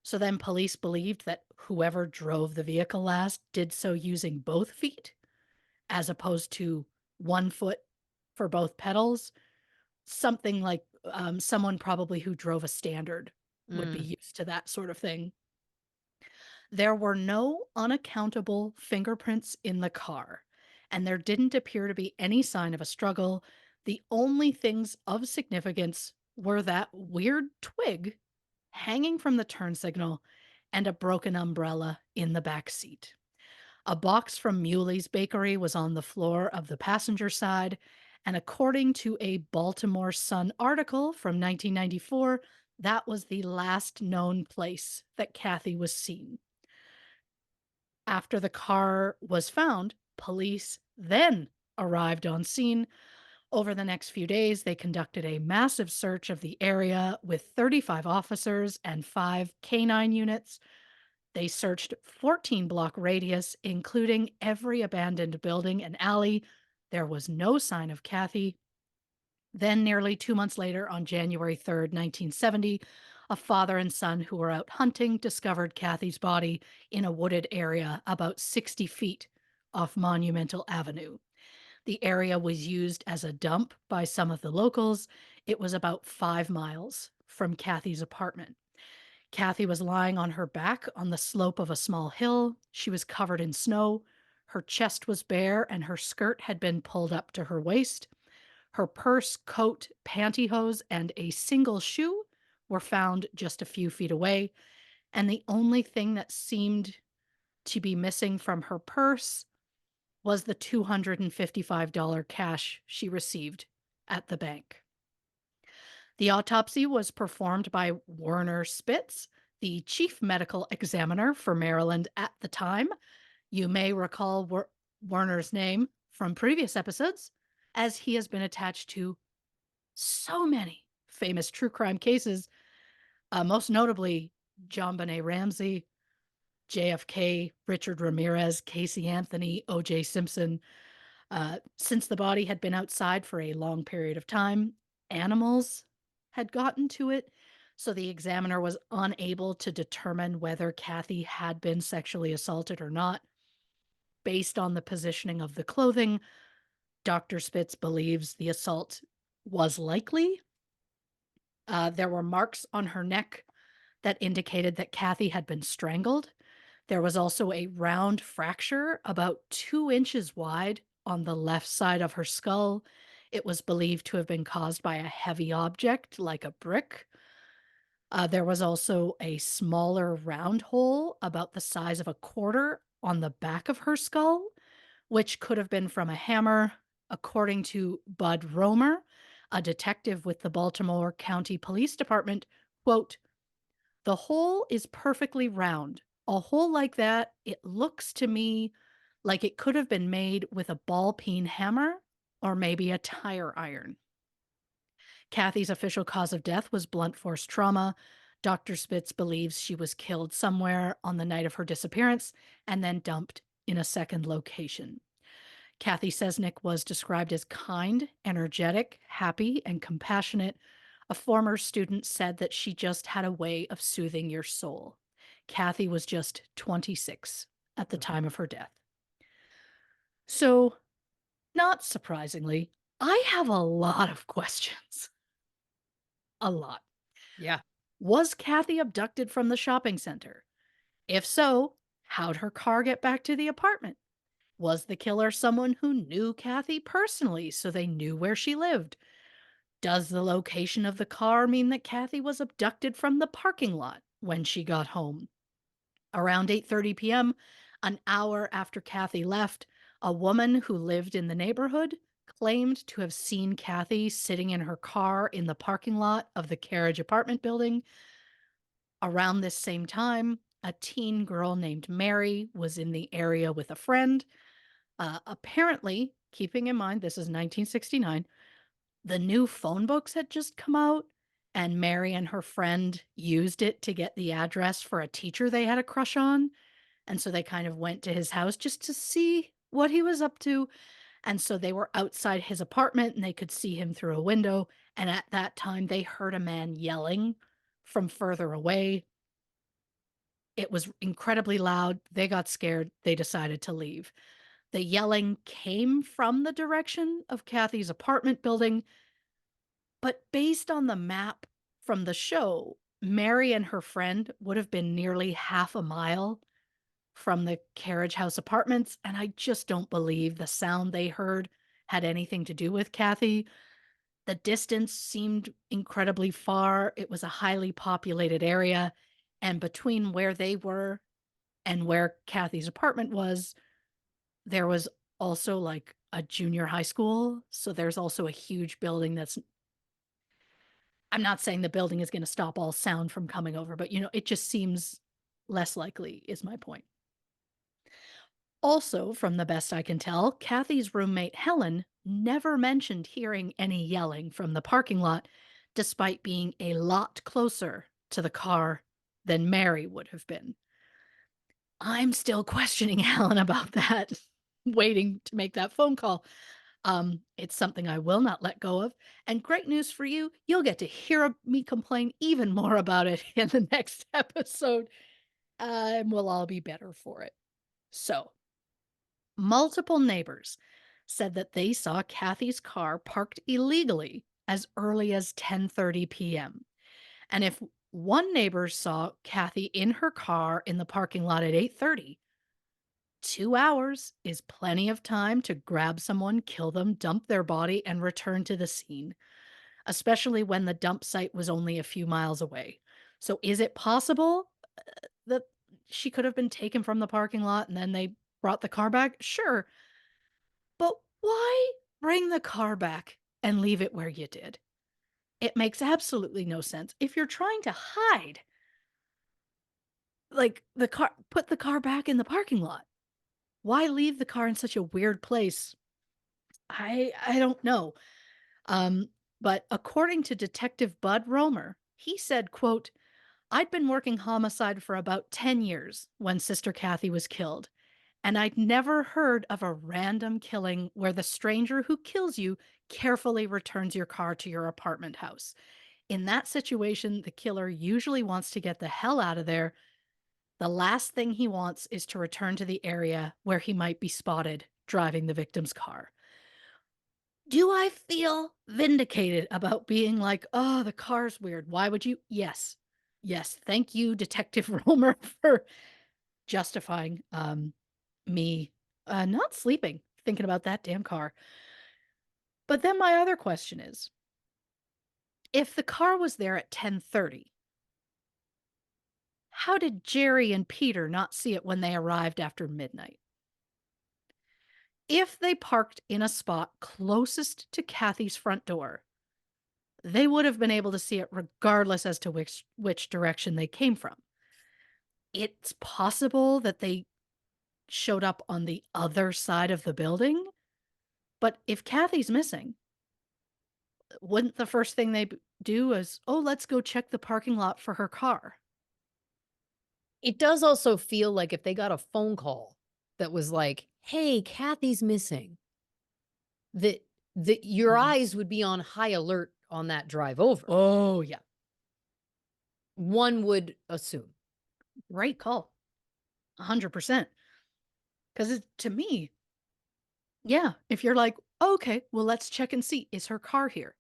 So then police believed that whoever drove the vehicle last did so using both feet, as opposed to one foot for both pedals. Something like someone probably who drove a standard would be Mm. used to that sort of thing. There were no unaccountable fingerprints in the car, and there didn't appear to be any sign of a struggle. The only things of significance were that weird twig hanging from the turn signal and a broken umbrella in the back seat. A box from Muley's Bakery was on the floor of the passenger side, and according to a Baltimore Sun article from 1994, that was the last known place that Kathy was seen. After the car was found, police then arrived on scene. Over the next few days, they conducted a massive search of the area with 35 officers and 5 canine units. They searched 14-block radius, including every abandoned building and alley. There was no sign of Kathy. Then, nearly 2 months later, on January 3rd, 1970, a father and son who were out hunting discovered Kathy's body in a wooded area about 60 feet off Monumental Avenue. The area was used as a dump by some of the locals. It was about 5 miles from Kathy's apartment. Kathy was lying on her back on the slope of a small hill. She was covered in snow. Her chest was bare and her skirt had been pulled up to her waist. Her purse, coat, pantyhose, and a single shoe were found just a few feet away. And the only thing that seemed to be missing from her purse was the $255 cash she received at the bank. The autopsy was performed by Werner Spitz, the chief medical examiner for Maryland at the time. You may recall Werner's name from previous episodes, as he has been attached to so many famous true crime cases, most notably JonBenet Ramsey, JFK, Richard Ramirez, Casey Anthony, O.J. Simpson. Since the body had been outside for a long period of time, animals had gotten to it, so the examiner was unable to determine whether Kathy had been sexually assaulted or not. Based on the positioning of the clothing, Dr. Spitz believes the assault was likely. There were marks on her neck that indicated that Kathy had been strangled. There was also a round fracture about 2 inches wide on the left side of her skull. It was believed to have been caused by a heavy object like a brick. There was also a smaller round hole about the size of a quarter on the back of her skull, which could have been from a hammer, according to Bud Romer, a detective with the Baltimore County Police Department. Quote, "The hole is perfectly round. A hole like that, it looks to me like it could have been made with a ball peen hammer or maybe a tire iron." Kathy's official cause of death was blunt force trauma. Dr. Spitz believes she was killed somewhere on the night of her disappearance and then dumped in a second location. Kathy Sesnick was described as kind, energetic, happy, and compassionate. A former student said that she just had a way of soothing your soul. Kathy was just 26 at the time of her death. So, not surprisingly, I have a lot of questions. A lot. Yeah. Was Kathy abducted from the shopping center? If so, how'd her car get back to the apartment? Was the killer someone who knew Kathy personally so they knew where she lived? Does the location of the car mean that Kathy was abducted from the parking lot when she got home? Around 8:30 p.m., an hour after Kathy left, a woman who lived in the neighborhood claimed to have seen Kathy sitting in her car in the parking lot of the Carriage apartment building. Around this same time, a teen girl named Mary was in the area with a friend. Apparently, keeping in mind this is 1969, the new phone books had just come out, and Mary and her friend used it to get the address for a teacher they had a crush on. And so they kind of went to his house just to see what he was up to. And so they were outside his apartment and they could see him through a window. And at that time, they heard a man yelling from further away. It was incredibly loud. They got scared. They decided to leave. The yelling came from the direction of Kathy's apartment building, but based on the map from the show, Mary and her friend would have been nearly half a mile from the Carriage House apartments, and I just don't believe the sound they heard had anything to do with Kathy. The distance seemed incredibly far. It was a highly populated area, and between where they were and where Kathy's apartment was, there was also, like, a junior high school, so there's also a huge building that's I'm not saying the building is gonna stop all sound from coming over, but, it just seems less likely is my point. Also, from the best I can tell, Kathy's roommate Helen never mentioned hearing any yelling from the parking lot, despite being a lot closer to the car than Mary would have been. I'm still questioning Helen about that, waiting to make that phone call. It's something I will not let go of. And great news for you, you'll get to hear me complain even more about it in the next episode, and we'll all be better for it. So, multiple neighbors said that they saw Kathy's car parked illegally as early as 10:30 p.m. And if one neighbor saw Kathy in her car in the parking lot at 8:30, 2 hours is plenty of time to grab someone, kill them, dump their body, and return to the scene, especially when the dump site was only a few miles away. So, is it possible that she could have been taken from the parking lot and then they brought the car back? Sure. But why bring the car back and leave it where you did? It makes absolutely no sense. If you're trying to hide, like put the car back in the parking lot. Why leave the car in such a weird place? I don't know. Um, but according to Detective Bud Romer, he said, quote, I'd been working homicide for about 10 years when Sister Kathy was killed, and I'd never heard of a random killing where the stranger who kills you carefully returns your car to your apartment house. In that situation, the killer usually wants to get the hell out of there. The last thing he wants is to return to the area where he might be spotted driving the victim's car. Do I feel vindicated about being like, "Oh, the car's weird. Why would you?" Yes. Yes. Thank you, Detective Romer, for justifying, me, not sleeping, thinking about that damn car. But then my other question is, if the car was there at 10:30, how did Jerry and Peter not see it when they arrived after midnight? If they parked in a spot closest to Kathy's front door, they would have been able to see it regardless as to which direction they came from. It's possible that they showed up on the other side of the building, but if Kathy's missing, wouldn't the first thing they do is, "Oh, let's go check the parking lot for her car." It does also feel like if they got a phone call that was like, "Hey, Kathy's missing," that your Mhm. eyes would be on high alert on that drive over. Oh, yeah. One would assume. Great call. 100%. 'Cause to me, yeah, if you're like, "Okay, well, let's check and see, is her car here?"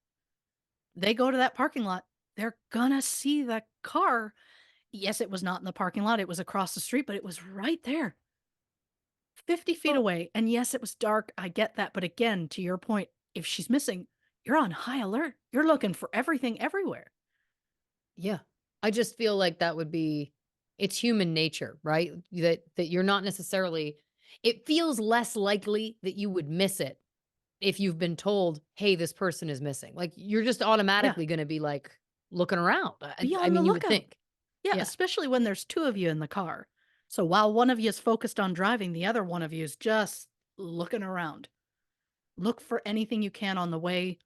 They go to that parking lot, they're gonna see the car. Yes, it was not in the parking lot, it was across the street, but it was right there, 50 feet Well, away, and yes, it was dark, I get that, but again, to your point, if she's missing, you're on high alert, you're looking for everything everywhere. yeah. I just feel like that would be it's human nature, right? That you're not necessarily it feels less likely that you would miss it if you've been told, "Hey, this person is missing." Like, you're just Yeah, automatically gonna be, like, looking around. be I on the mean, you would lookout. think. Yeah, Yeah. especially when there's 2 of you in the car. So while one of you is focused on driving, the other one of you is just looking around. Look for anything you can on the way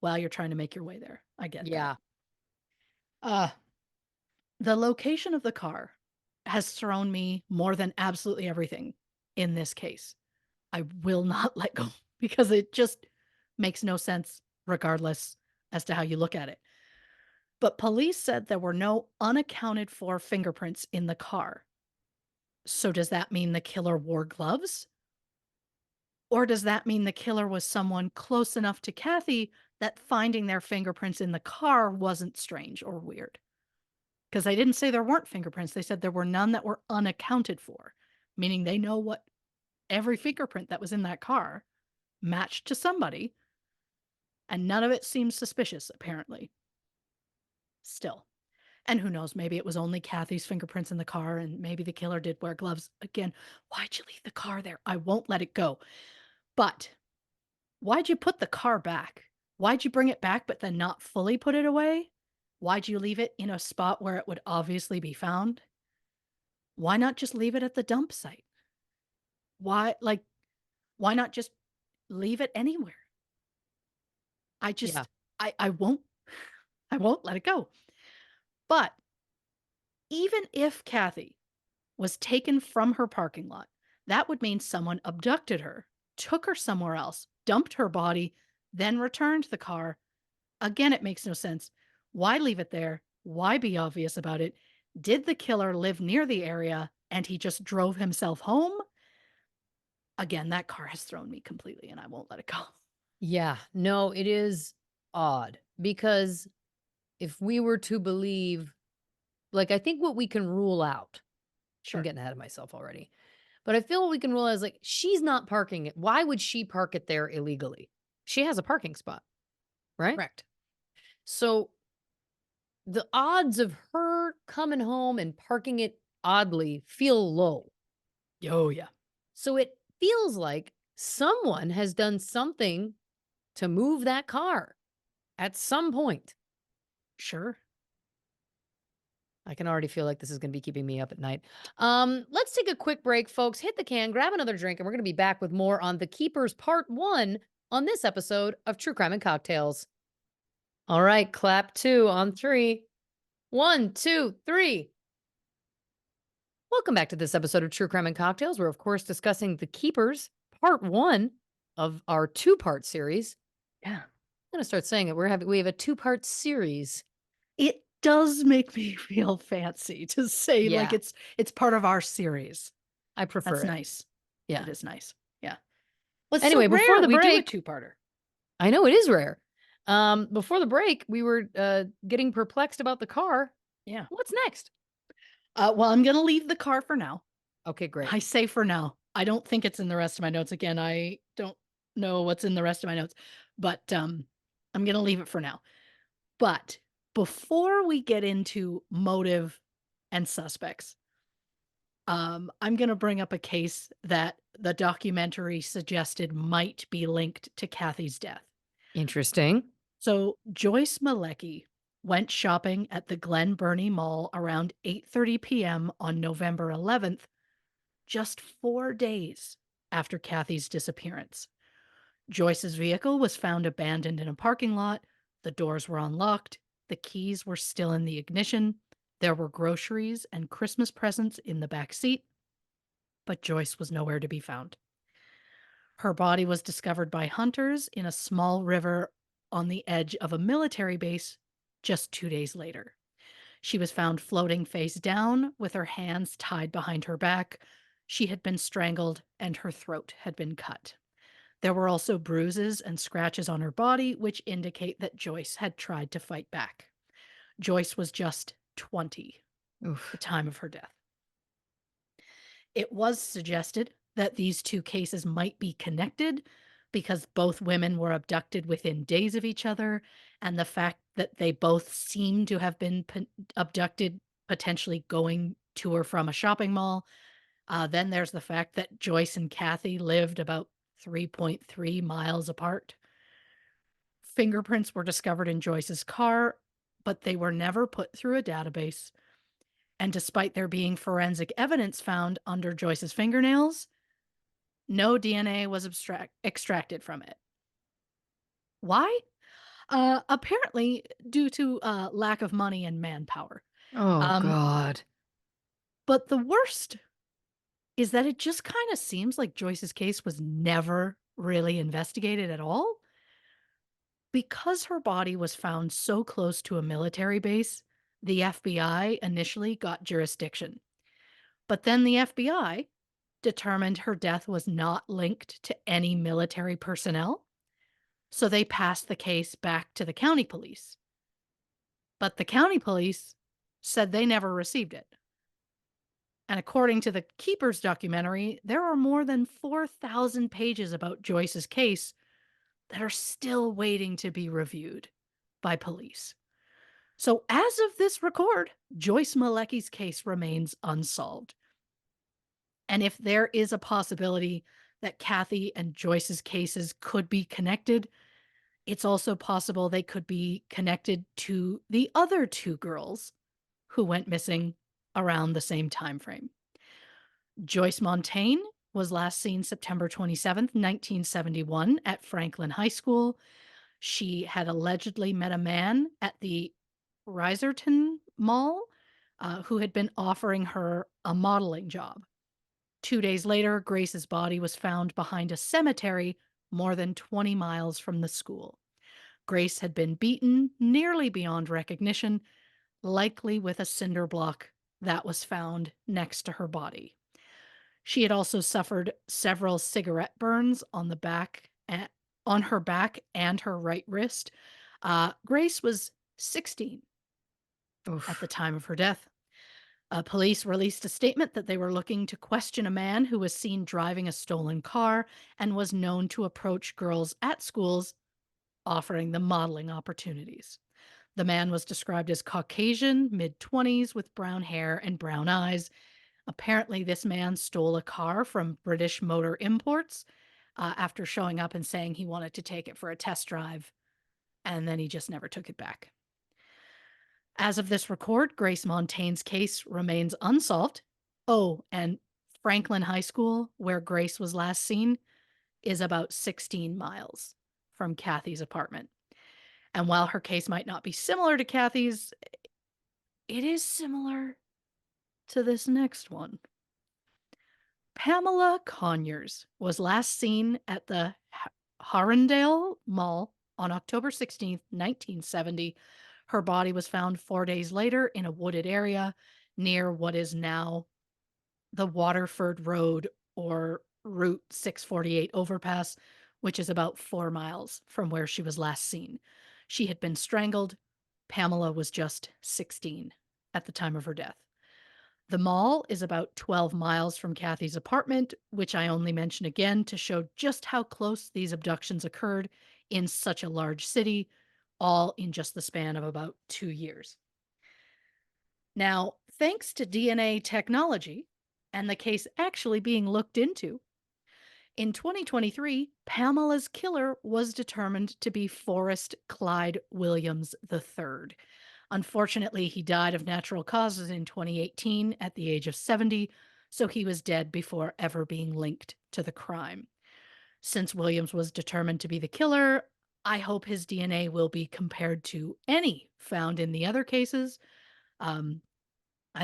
while you're trying to make your way there. I get that. Yeah. Uh, the location of the car has thrown me more than absolutely everything in this case. I will not let go because it just makes no sense regardless as to how you look at it. But police said there were no unaccounted for fingerprints in the car. So does that mean the killer wore gloves? Or does that mean the killer was someone close enough to Kathy that finding their fingerprints in the car wasn't strange or weird? Because they didn't say there weren't fingerprints. They said there were none that were unaccounted for, meaning they know what every fingerprint that was in that car matched to somebody, and none of it seems suspicious, apparently. Still. And who knows, maybe it was only Kathy's fingerprints in the car, and maybe the killer did wear gloves. Again, why'd you leave the car there? I won't let it go. But why'd you put the car back? Why'd you bring it back but then not fully put it away? Why'd you leave it in a spot where it would obviously be found? Why not just leave it at the dump site? Why like, why not just leave it anywhere? I Yeah. just I won't I won't let it go. But even if Kathy was taken from her parking lot, that would mean someone abducted her, took her somewhere else, dumped her body, then returned the car. Again, it makes no sense. Why leave it there? Why be obvious about it? Did the killer live near the area and he just drove himself home? Again, that car has thrown me completely and I won't let it go. Yeah, no, it is odd because if we were to believe, like, I think what we can rule out, I'm Sure. getting ahead of myself already, but I feel what we can rule out is like, she's not parking it. Why would she park it there illegally? She has a parking spot, right? Correct. So the odds of her coming home and parking it oddly feel low. Oh, yeah. So it feels like someone has done something to move that car at some point. Sure. I can already feel like this is going to be keeping me up at night. Let's take a quick break, folks. Hit the can, grab another drink, and we're going to be back with more on The Keepers Part 1 on this episode of True Crime and Cocktails. All right, clap two on three. One, two, three. Welcome back to this episode of True Crime and Cocktails. We're, of course, discussing The Keepers Part 1 of our two-part series. Yeah. I'm going to start saying it. We have a two-part series. It does make me feel fancy to say like Yeah, it's part of our series. I prefer That's it. nice. Yeah. It is nice. Yeah. Well, it's so Anyway, before rare the we do a break, two-parter. I know it is rare. Before the break, we were getting perplexed about the car. Yeah. What's next? Well, I'm gonna leave the car for now. Okay, great. I say for now. I don't think it's in the rest of my notes. Again, I don't know what's in the rest of my notes, but I'm gonna leave it for now. But before we get into motive and suspects, I'm gonna bring up a case that the documentary suggested might be linked to Kathy's death. Interesting. So Joyce Malecki went shopping at the Glen Burnie Mall around 8:30 p.m. on November 11th, just 4 days after Kathy's disappearance. Joyce's vehicle was found abandoned in a parking lot. The doors were unlocked. The keys were still in the ignition. There were groceries and Christmas presents in the back seat, but Joyce was nowhere to be found. Her body was discovered by hunters in a small river on the edge of a military base just 2 days later. She was found floating face down with her hands tied behind her back. She had been strangled and her throat had been cut. There were also bruises and scratches on her body, which indicate that Joyce had tried to fight back. Joyce was just 20 at the Oof. time of her death. It was suggested that these two cases might be connected because both women were abducted within days of each other, and the fact that they both seem to have been abducted, potentially going to or from a shopping mall. Then there's the fact that Joyce and Kathy lived about 3.3 miles apart. Fingerprints were discovered in Joyce's car, but they were never put through a database. And despite there being forensic evidence found under Joyce's fingernails, no DNA was extracted from it. Why? Apparently, due to lack of money and manpower. Oh Um, God. but the worst is that it just kind of seems like Joyce's case was never really investigated at all. Because her body was found so close to a military base, the FBI initially got jurisdiction. But then the FBI determined her death was not linked to any military personnel, so they passed the case back to the county police. But the county police said they never received it. And according to the Keepers documentary, there are more than 4,000 pages about Joyce's case that are still waiting to be reviewed by police. So, as of this record, Joyce Malecki's case remains unsolved. And if there is a possibility that Kathy and Joyce's cases could be connected, it's also possible they could be connected to the other two girls who went missing around the same time frame. Joyce Montaigne was last seen September 27th, 1971 at Franklin High School. She had allegedly met a man at the Riserton Mall who had been offering her a modeling job. 2 days later, Grace's body was found behind a cemetery more than 20 miles from the school. Grace had been beaten nearly beyond recognition, likely with a cinder block that was found next to her body. She had also suffered several cigarette burns on the back on her back and her right wrist. Grace was 16 at the Oof. time of her death. Police released a statement that they were looking to question a man who was seen driving a stolen car and was known to approach girls at schools, offering them modeling opportunities. The man was described as Caucasian, mid 20s, with brown hair and brown eyes. Apparently, this man stole a car from British Motor Imports after showing up and saying he wanted to take it for a test drive, and then he just never took it back. As of this record, Grace Montaigne's case remains unsolved. Oh, and Franklin High School, where Grace was last seen, is about 16 miles from Kathy's apartment. And while her case might not be similar to Kathy's, it is similar to this next one. Pamela Conyers was last seen at the Harrendale Mall on October 16th, 1970. Her body was found 4 days later in a wooded area near what is now the Waterford Road or Route 648 overpass, which is about 4 miles from where she was last seen. She had been strangled. Pamela was just 16 at the time of her death. The mall is about 12 miles from Kathy's apartment, which I only mention again to show just how close these abductions occurred in such a large city, all in just the span of about 2 years. Now, thanks to DNA technology and the case actually being looked into, in 2023, Pamela's killer was determined to be Forrest Clyde Williams III. Unfortunately, he died of natural causes in 2018 at the age of 70, so he was dead before ever being linked to the crime. Since Williams was determined to be the killer, I hope his DNA will be compared to any found in the other cases. I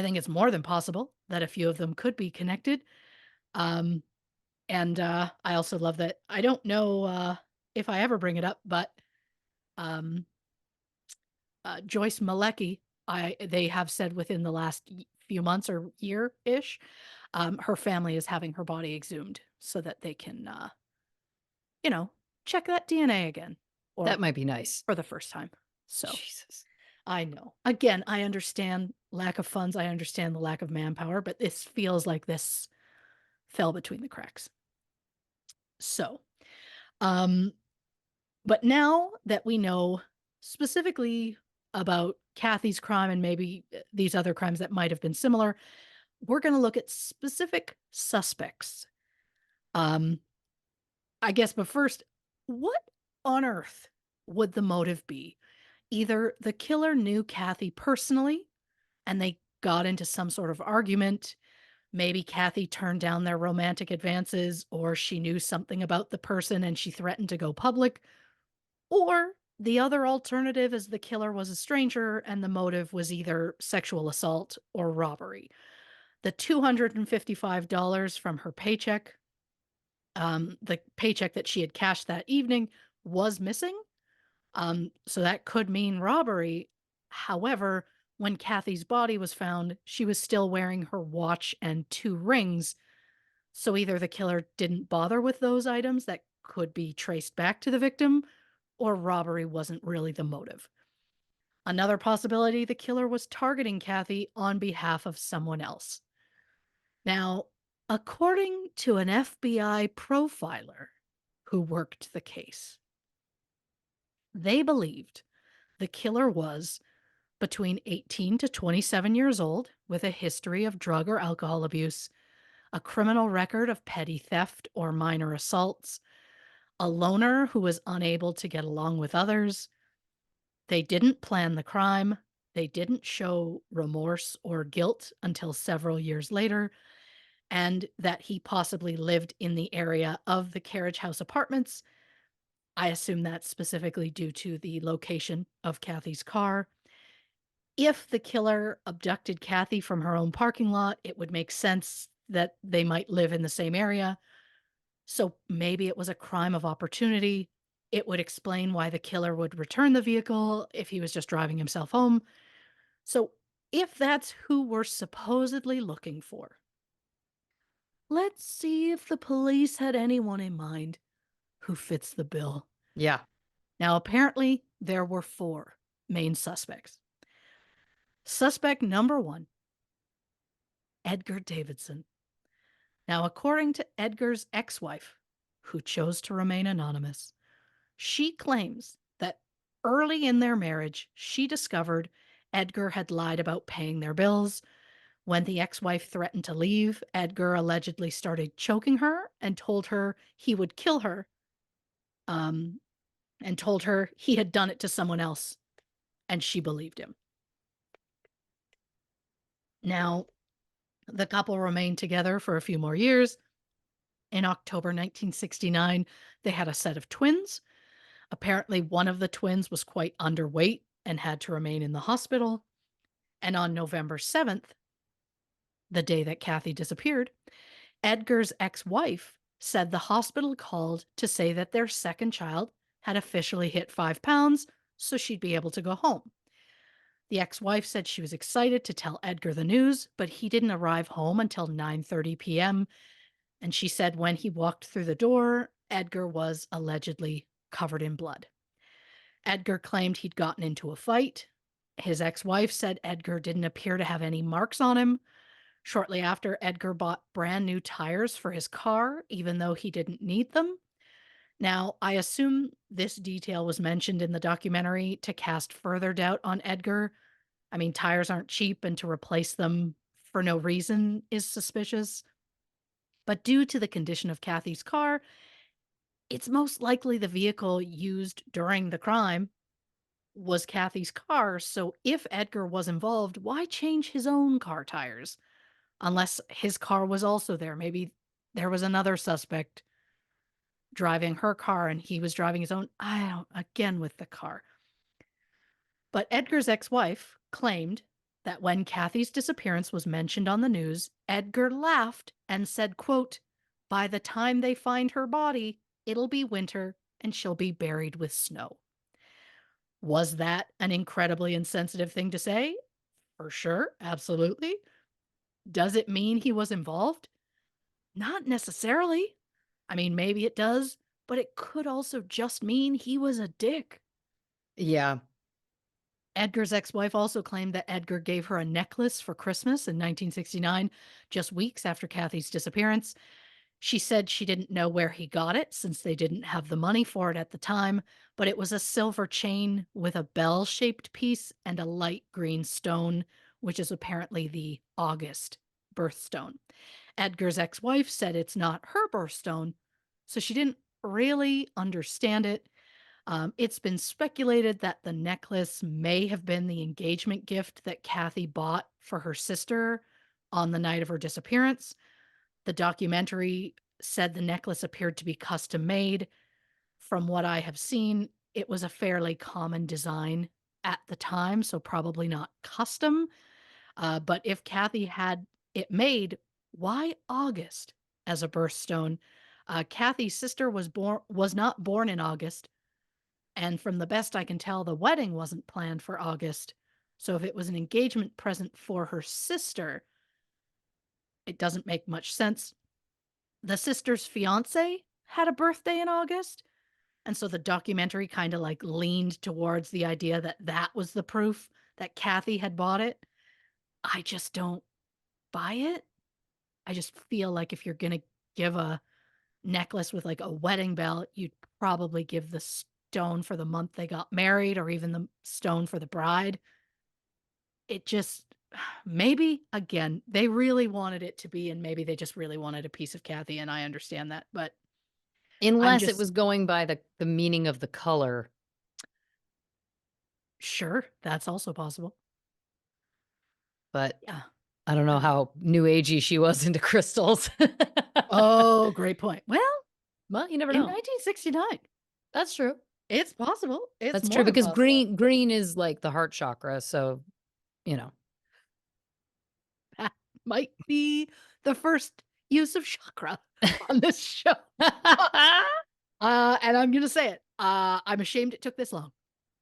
think it's more than possible that a few of them could be connected. Um, and I also love that. I don't know if I ever bring it up, but um, Joyce Malecki, they have said within the last few months or year-ish, her family is having her body exhumed so that they can, you know, check that DNA again or That might be nice. for the first time. So Jesus. I know. Again, I understand lack of funds. I understand the lack of manpower, but this feels like this fell between the cracks. So, um, but now that we know specifically about Kathy's crime and maybe these other crimes that might have been similar, we're going to look at specific suspects. Um, I guess, but first, what on earth would the motive be? Either the killer knew Kathy personally and they got into some sort of argument. Maybe Kathy turned down their romantic advances, or she knew something about the person and she threatened to go public. Or the other alternative is the killer was a stranger and the motive was either sexual assault or robbery. The $255 from her paycheck, the paycheck that she had cashed that evening, was missing. So that could mean robbery. However, when Kathy's body was found, she was still wearing her watch and 2 rings. So either the killer didn't bother with those items that could be traced back to the victim, or robbery wasn't really the motive. Another possibility, the killer was targeting Kathy on behalf of someone else. Now, according to an FBI profiler who worked the case, they believed the killer was between 18 to 27 years old with a history of drug or alcohol abuse, a criminal record of petty theft or minor assaults, a loner who was unable to get along with others. They didn't plan the crime. They didn't show remorse or guilt until several years later, and that he possibly lived in the area of the Carriage House apartments. I assume that's specifically due to the location of Kathy's car. If the killer abducted Kathy from her own parking lot, it would make sense that they might live in the same area. So maybe it was a crime of opportunity. It would explain why the killer would return the vehicle if he was just driving himself home. So if that's who we're supposedly looking for, let's see if the police had anyone in mind who fits the bill. Yeah. Now, apparently, there were four main suspects. Suspect number one, Edgar Davidson. Now, according to Edgar's ex wife, who chose to remain anonymous, she claims that early in their marriage, she discovered Edgar had lied about paying their bills. When the ex wife threatened to leave, Edgar allegedly started choking her and told her he would kill her, um, and told her he had done it to someone else, and she believed him. Now, the couple remained together for a few more years. In October 1969, they had a set of twins. Apparently, one of the twins was quite underweight and had to remain in the hospital. And on November 7th, the day that Kathy disappeared, Edgar's ex wife said the hospital called to say that their second child had officially hit 5 pounds, so she'd be able to go home. The ex wife said she was excited to tell Edgar the news, but he didn't arrive home until 9:30 p.m. And she said when he walked through the door, Edgar was allegedly covered in blood. Edgar claimed he'd gotten into a fight. His ex wife said Edgar didn't appear to have any marks on him. Shortly after, Edgar bought brand new tires for his car, even though he didn't need them. Now, I assume this detail was mentioned in the documentary to cast further doubt on Edgar. I mean, tires aren't cheap, and to replace them for no reason is suspicious. But due to the condition of Kathy's car, it's most likely the vehicle used during the crime was Kathy's car. So if Edgar was involved, why change his own car tires? Unless his car was also there. Maybe there was another suspect driving her car and he was driving his own. I don't, again with the car. But Edgar's ex wife claimed that when Kathy's disappearance was mentioned on the news, Edgar laughed and said, quote, "By the time they find her body, it'll be winter and she'll be buried with snow." Was that an incredibly insensitive thing to say? For sure, absolutely. Does it mean he was involved? Not necessarily. I mean, maybe it does, but it could also just mean he was a dick. Yeah. Edgar's ex wife also claimed that Edgar gave her a necklace for Christmas in 1969, just weeks after Kathy's disappearance. She said she didn't know where he got it since they didn't have the money for it at the time, but it was a silver chain with a bell shaped piece and a light green stone, which is apparently the August birthstone. Edgar's ex wife said it's not her birthstone, so she didn't really understand it. It's been speculated that the necklace may have been the engagement gift that Kathy bought for her sister on the night of her disappearance. The documentary said the necklace appeared to be custom made. From what I have seen, it was a fairly common design at the time, so probably not custom. But if Kathy had it made, why August as a birthstone? Kathy's sister was not born in August, and from the best I can tell, the wedding wasn't planned for August. So if it was an engagement present for her sister, it doesn't make much sense. The sister's fiance had a birthday in August, and so the documentary kind of like leaned towards the idea that that was the proof that Kathy had bought it. I just don't buy it. I just feel like if you're going to give a necklace with like a wedding bell, you'd probably give the stone for the month they got married or even the stone for the bride. It just, maybe again, they really wanted it to be, and maybe they just really wanted a piece of Kathy, and I understand that, but I'm Unless it just was going by the meaning of the color. sure that's also possible. But Yeah. I don't know Uh, how new agey she was into crystals. oh, great point. Well, Well, you never in know. 1969, That's true. it's possible. It's That's more true than because possible. green is like the heart chakra, so, you know. That might be the first use of chakra on this show. And I'm gonna say it. I'm ashamed it took this long.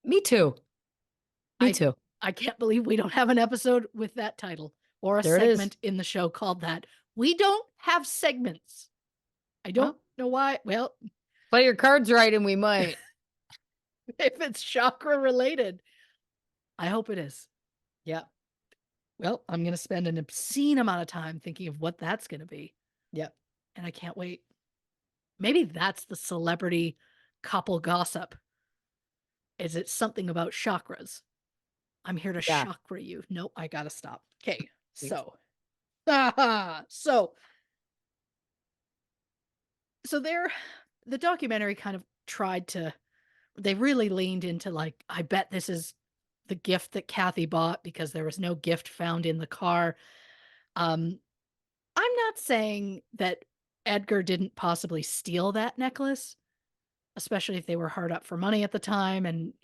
Me too. Me I too. I can't believe we don't have an episode with that title or a There it is. segment in the show called that. We don't have segments. I don't Well, know why. Well, play your cards right and we might. if it's chakra related, I hope it is. Yeah. Well, I'm gonna spend an obscene amount of time thinking of what that's gonna be, Yep. and I can't wait. Maybe that's the celebrity couple gossip. Is it something about chakras? I'm here to Yeah. chakra you. Nope, I gotta stop. Okay, Thanks. so so there the documentary kind of tried to they really leaned into like, I bet this is the gift that Kathy bought because there was no gift found in the car. Um, I'm not saying that Edgar didn't possibly steal that necklace, especially if they were hard up for money at the time and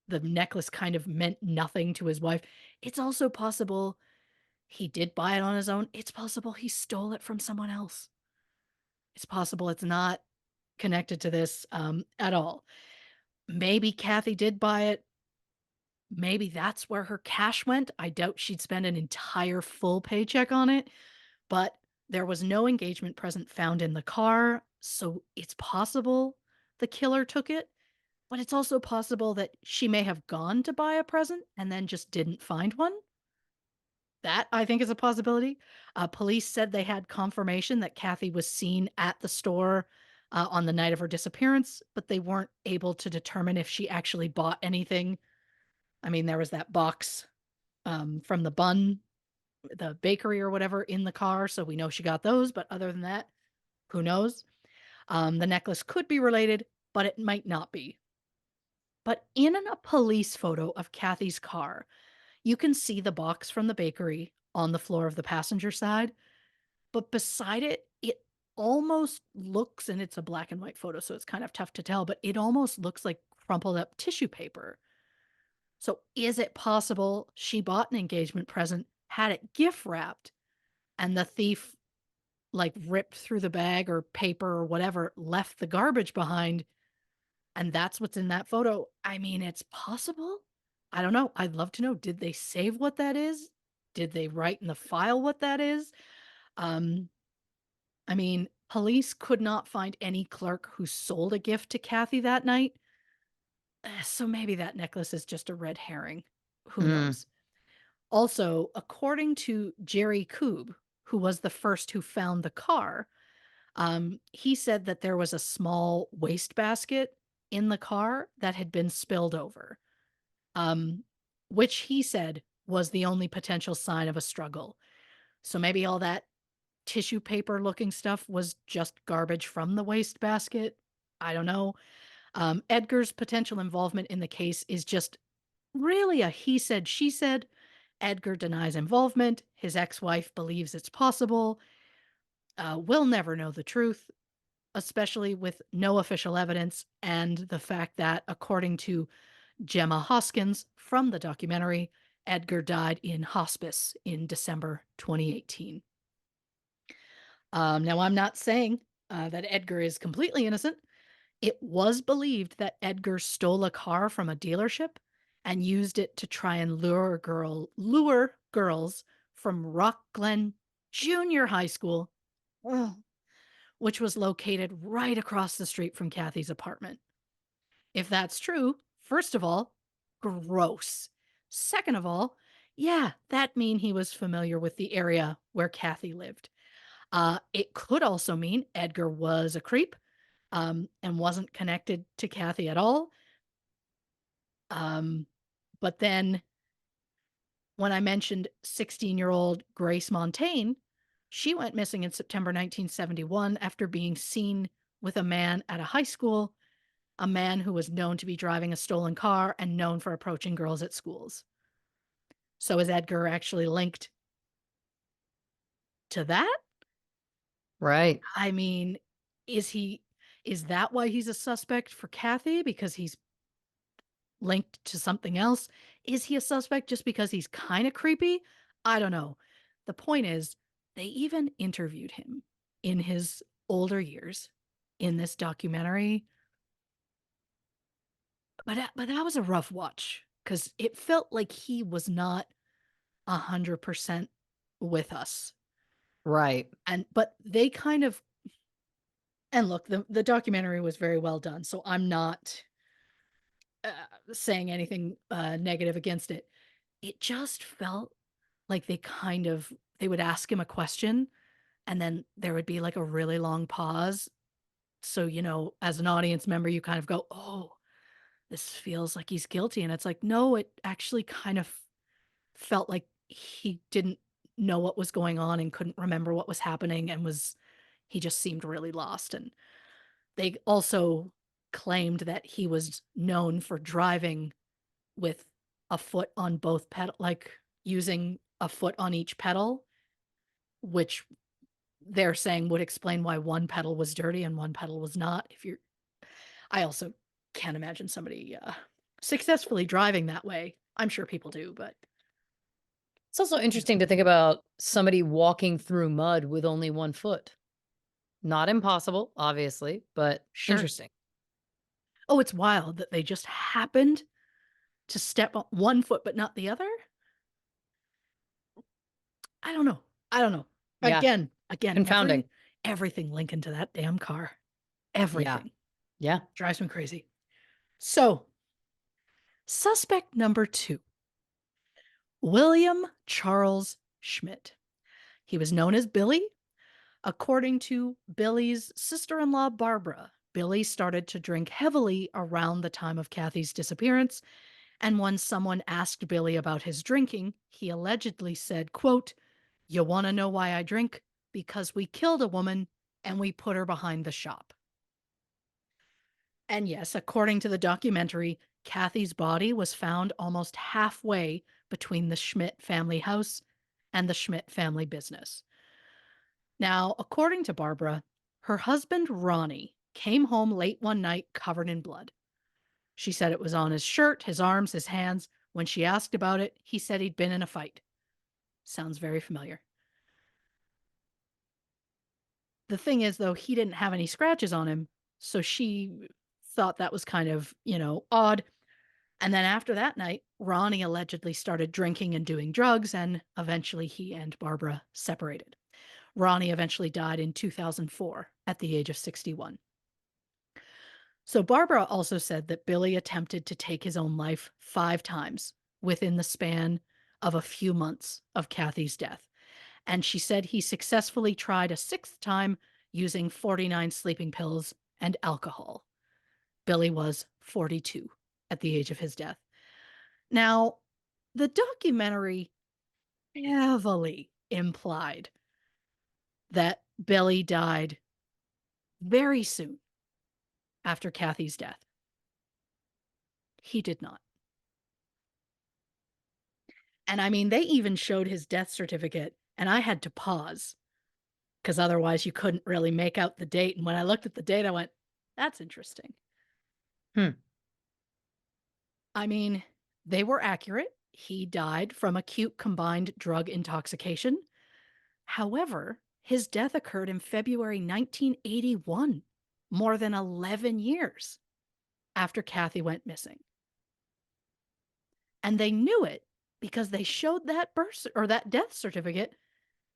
the necklace kind of meant nothing to his wife. It's also possible he did buy it on his own. It's possible he stole it from someone else. It's possible it's not connected to this at all. Maybe Kathy did buy it. Maybe that's where her cash went. I doubt she'd spend an entire full paycheck on it, but there was no engagement present found in the car, so it's possible the killer took it, but it's also possible that she may have gone to buy a present and then just didn't find one. That, I think, is a possibility. Police said they had confirmation that Kathy was seen at the store on the night of her disappearance, but they weren't able to determine if she actually bought anything. I mean, there was that box from the bakery or whatever in the car, so we know she got those. But other than that, who knows? The necklace could be related, but it might not be. But in a police photo of Kathy's car, you can see the box from the bakery on the floor of the passenger side, but beside it, it almost looks, and it's a black and white photo, so it's kind of tough to tell, but it almost looks like crumpled up tissue paper. So is it possible she bought an engagement present, had it gift wrapped, and the thief like ripped through the bag or paper or whatever, left the garbage behind, and that's what's in that photo? I mean, it's possible. I don't know. I'd love to know. Did they save what that is? Did they write in the file what that is? Um, I mean, police could not find any clerk who sold a gift to Kathy that night. So maybe that necklace is just a red herring. Who Mm. knows? Also, according to Jerry Koob, who was the first who found the car, he said that there was a small wastebasket in the car that had been spilled over, um, which he said was the only potential sign of a struggle. So maybe all that tissue paper looking stuff was just garbage from the wastebasket. I don't know. Edgar's potential involvement in the case is just really a he said, she said. Edgar denies involvement. His ex wife believes it's possible. We'll never know the truth, especially with no official evidence and the fact that, according to Gemma Hoskins from the documentary, Edgar died in hospice in December 2018. Now, I'm not saying that Edgar is completely innocent. It was believed that Edgar stole a car from a dealership and used it to try and lure girls from Rock Glen Junior High School, ugh, which was located right across the street from Kathy's apartment. If that's true, first of all, gross. Second of all, yeah, that mean he was familiar with the area where Kathy lived. It could also mean Edgar was a creep and wasn't connected to Kathy at all. Um, but then when I mentioned 16-year-old Grace Montaigne, she went missing in September 1971 after being seen with a man at a high school, a man who was known to be driving a stolen car and known for approaching girls at schools. So is Edgar actually linked to that? Right. I mean, is he is that why he's a suspect for Kathy because he's linked to something else? Is he a suspect just because he's kind of creepy? I don't know. The point is, they even interviewed him in his older years in this documentary, but that was a rough watch because it felt like he was not 100% with us. Right. And but they kind of and look, the documentary was very well done, so I'm not, saying anything, negative against it. It just felt like they would ask him a question, and then there would be, like, a really long pause. So, as an audience member, you kind of go, "Oh, this feels like he's guilty," and it's like, no, it actually kind of felt like he didn't know what was going on and couldn't remember what was happening and he just seemed really lost, and they also claimed that he was known for driving with a foot on both pedal, like, using a foot on each pedal, which they're saying would explain why one pedal was dirty and one pedal was not. If you're I also can't imagine somebody, successfully driving that way. I'm sure people do, but It's also yeah. interesting to think about somebody walking through mud with only one foot. Not impossible, obviously, but Sure. interesting. Oh, it's wild that they just happened to step on one foot but not the other? I don't know. I don't know. Yeah, Again, confounding. everything linking to that damn car. Yeah, Everything. yeah. Drives me crazy. So, suspect number 2, William Charles Schmidt. He was known as Billy. According to Billy's sister-in-law, Barbara, Billy started to drink heavily around the time of Kathy's disappearance, and when someone asked Billy about his drinking, he allegedly said, quote, "You want to know why I drink? Because we killed a woman and we put her behind the shop." And yes, according to the documentary, Kathy's body was found almost halfway between the Schmidt family house and the Schmidt family business. Now, according to Barbara, her husband Ronnie came home late one night covered in blood. She said it was on his shirt, his arms, his hands. When she asked about it, he said he'd been in a fight. Sounds very familiar. The thing is, though, he didn't have any scratches on him, so she thought that was kind of, odd. And then after that night, Ronnie allegedly started drinking and doing drugs, and eventually he and Barbara separated. Ronnie eventually died in 2004 at the age of 61. So Barbara also said that Billy attempted to take his own life 5 times within the span of a few months of Kathy's death. And she said he successfully tried a 6th time using 49 sleeping pills and alcohol. Billy was 42 at the age of his death. Now, the documentary heavily implied that Billy died very soon after Kathy's death. He did not. And I mean, they even showed his death certificate, and I had to pause because otherwise you couldn't really make out the date. And when I looked at the date, I went, that's interesting. Hmm. I mean, they were accurate. He died from acute combined drug intoxication. However, his death occurred in February 1981, more than 11 years after Kathy went missing. And they knew it because they showed that birth or that death certificate.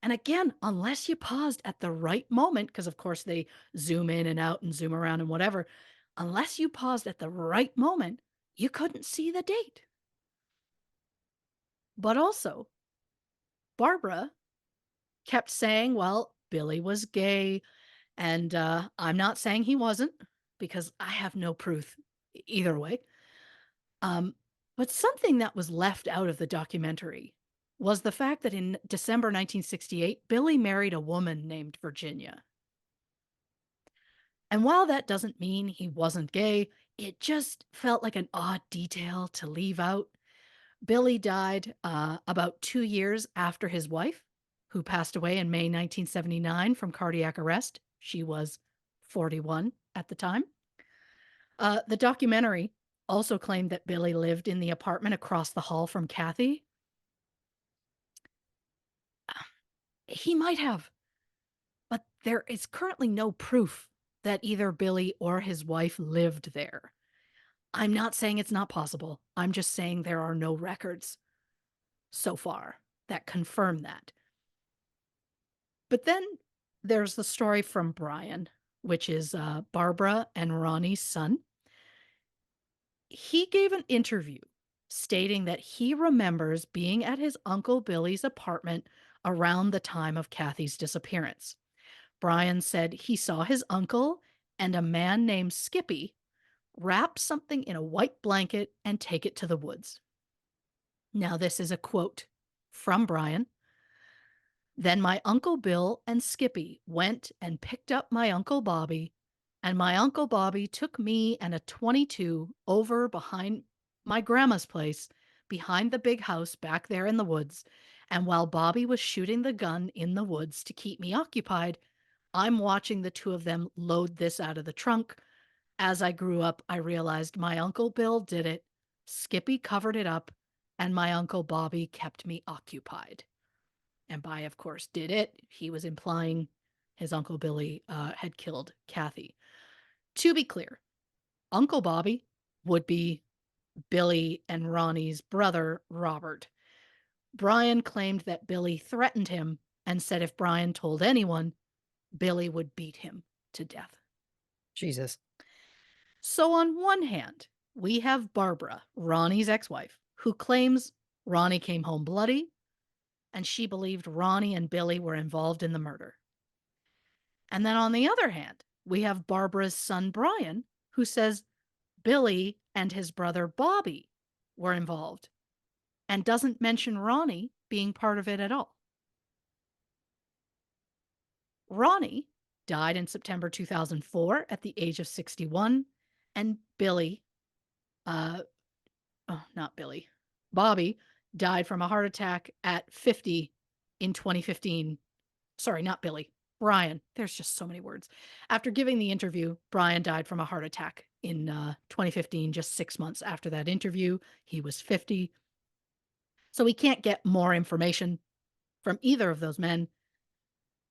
And again, unless you paused at the right moment, because of course they zoom in and out and zoom around and whatever, unless you paused at the right moment, you couldn't see the date. But also, Barbara kept saying, well, Billy was gay. And I'm not saying he wasn't, because I have no proof either way. Um, but something that was left out of the documentary was the fact that in December 1968, Billy married a woman named Virginia. And while that doesn't mean he wasn't gay, it just felt like an odd detail to leave out. Billy died about 2 years after his wife, who passed away in May 1979 from cardiac arrest. She was 41 at the time. The documentary also claimed that Billy lived in the apartment across the hall from Kathy. He might have, but there is currently no proof that either Billy or his wife lived there. I'm not saying it's not possible. I'm just saying there are no records so far that confirm that. But then there's the story from Brian, which is Barbara and Ronnie's son. He gave an interview stating that he remembers being at his Uncle Billy's apartment around the time of Kathy's disappearance. Brian said he saw his uncle and a man named Skippy wrap something in a white blanket and take it to the woods. Now, this is a quote from Brian. Then my Uncle Bill and Skippy went and picked up my Uncle Bobby, and my Uncle Bobby took me and a 22 over behind my grandma's place, behind the big house back there in the woods. And while Bobby was shooting the gun in the woods to keep me occupied, I'm watching the two of them load this out of the trunk. As I grew up, I realized my Uncle Bill did it, Skippy covered it up, and my Uncle Bobby kept me occupied. And by, of course, did it, he was implying his Uncle Billy had killed Kathy. To be clear, Uncle Bobby would be Billy and Ronnie's brother, Robert. Brian claimed that Billy threatened him and said if Brian told anyone, Billy would beat him to death. Jesus. So, on one hand, we have Barbara, Ronnie's ex wife, who claims Ronnie came home bloody and she believed Ronnie and Billy were involved in the murder. And then on the other hand, we have Barbara's son, Brian, who says Billy and his brother, Bobby, were involved and doesn't mention Ronnie being part of it at all. Ronnie died in September 2004 at the age of 61, and Billy, not Billy, Bobby died from a heart attack at 50 in 2015. Sorry, not Billy, Brian. There's just so many words. After giving the interview, Brian died from a heart attack in 2015, just 6 months after that interview. He was 50. So we can't get more information from either of those men.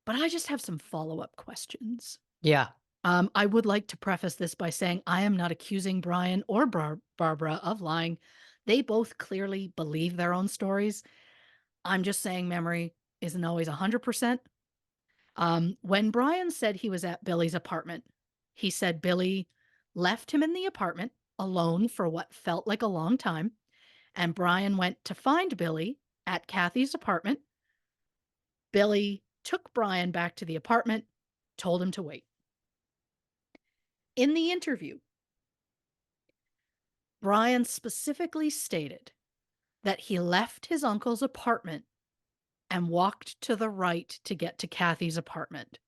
But I just have some follow-up questions. Yeah. I would like to preface this by saying I am not accusing Brian or Barbara of lying. They both clearly believe their own stories. I'm just saying memory isn't always 100%. When Brian said he was at Billy's apartment, he said Billy left him in the apartment alone for what felt like a long time, and Brian went to find Billy at Kathy's apartment. Billy took Brian back to the apartment, told him to wait. In the interview, Brian specifically stated that he left his uncle's apartment and walked to the right to get to Kathy's apartment.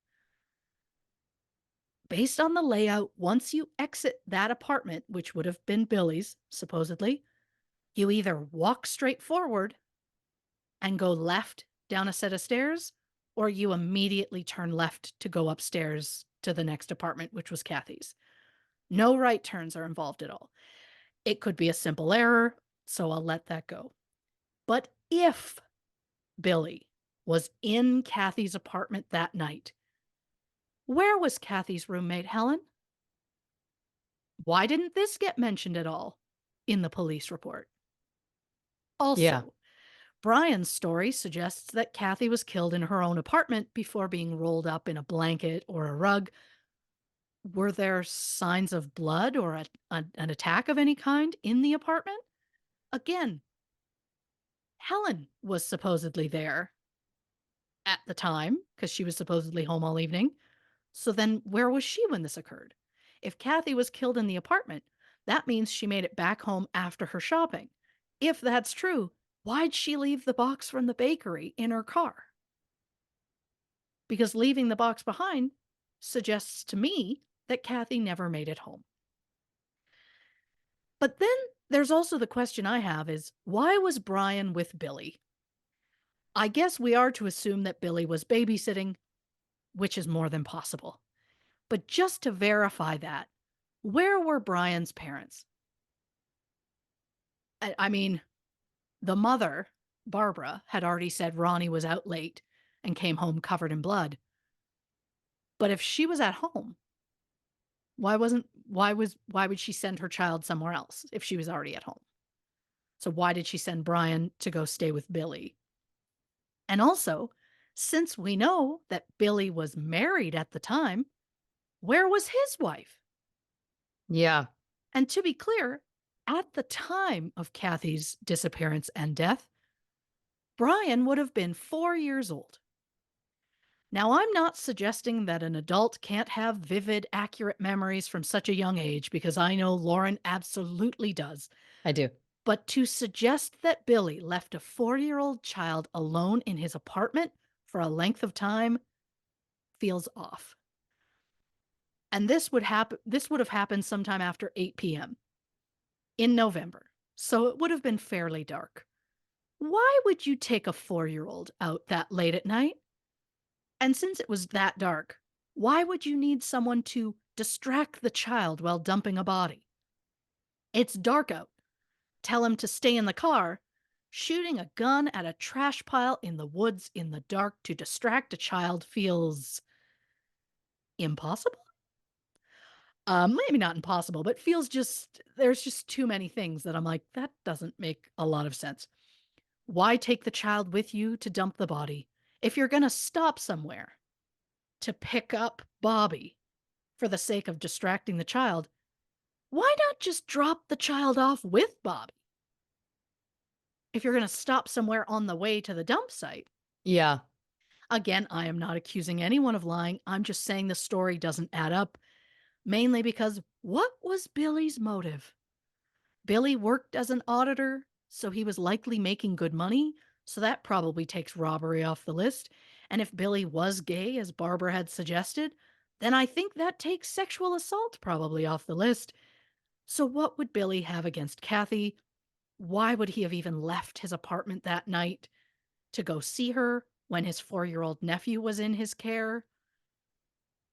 Based on the layout, once you exit that apartment, which would have been Billy's, supposedly, you either walk straight forward and go left down a set of stairs, or you immediately turn left to go upstairs to the next apartment, which was Kathy's. No right turns are involved at all. It could be a simple error, so I'll let that go. But if Billy was in Kathy's apartment that night, where was Kathy's roommate, Helen? Why didn't this get mentioned at all in the police report? Also, Yeah. Brian's story suggests that Kathy was killed in her own apartment before being rolled up in a blanket or a rug. Were there signs of blood or an attack of any kind in the apartment? Again, Helen was supposedly there at the time because she was supposedly home all evening. So then where was she when this occurred? If Kathy was killed in the apartment, that means she made it back home after her shopping. If that's true, why'd she leave the box from the bakery in her car? Because leaving the box behind suggests to me that Kathy never made it home. But then there's also the question I have is, why was Brian with Billy? I guess we are to assume that Billy was babysitting, which is more than possible. But just to verify that, where were Brian's parents? I mean, the mother, Barbara, had already said Ronnie was out late and came home covered in blood. But if she was at home, Why would she send her child somewhere else if she was already at home? So why did she send Brian to go stay with Billy? And also, since we know that Billy was married at the time, where was his wife? Yeah. And to be clear, at the time of Kathy's disappearance and death, Brian would have been 4 years old. Now, I'm not suggesting that an adult can't have vivid, accurate memories from such a young age, because I know Lauren absolutely does. I do. But to suggest that Billy left a 4-year-old child alone in his apartment for a length of time feels off. And this would have happened sometime after 8 p.m. in November. So it would have been fairly dark. Why would you take a 4-year-old out that late at night? And since it was that dark, why would you need someone to distract the child while dumping a body? It's dark out. Tell him to stay in the car. Shooting a gun at a trash pile in the woods in the dark to distract a child feels impossible? Maybe not impossible, but feels there's just too many things that I'm like, that doesn't make a lot of sense. Why take the child with you to dump the body? If you're going to stop somewhere to pick up Bobby for the sake of distracting the child, why not just drop the child off with Bobby? If you're going to stop somewhere on the way to the dump site. Yeah. Again, I am not accusing anyone of lying. I'm just saying the story doesn't add up, mainly because what was Billy's motive? Billy worked as an auditor, so he was likely making good money, so that probably takes robbery off the list. And if Billy was gay, as Barbara had suggested, then I think that takes sexual assault probably off the list. So what would Billy have against Kathy? Why would he have even left his apartment that night to go see her when his 4-year-old nephew was in his care?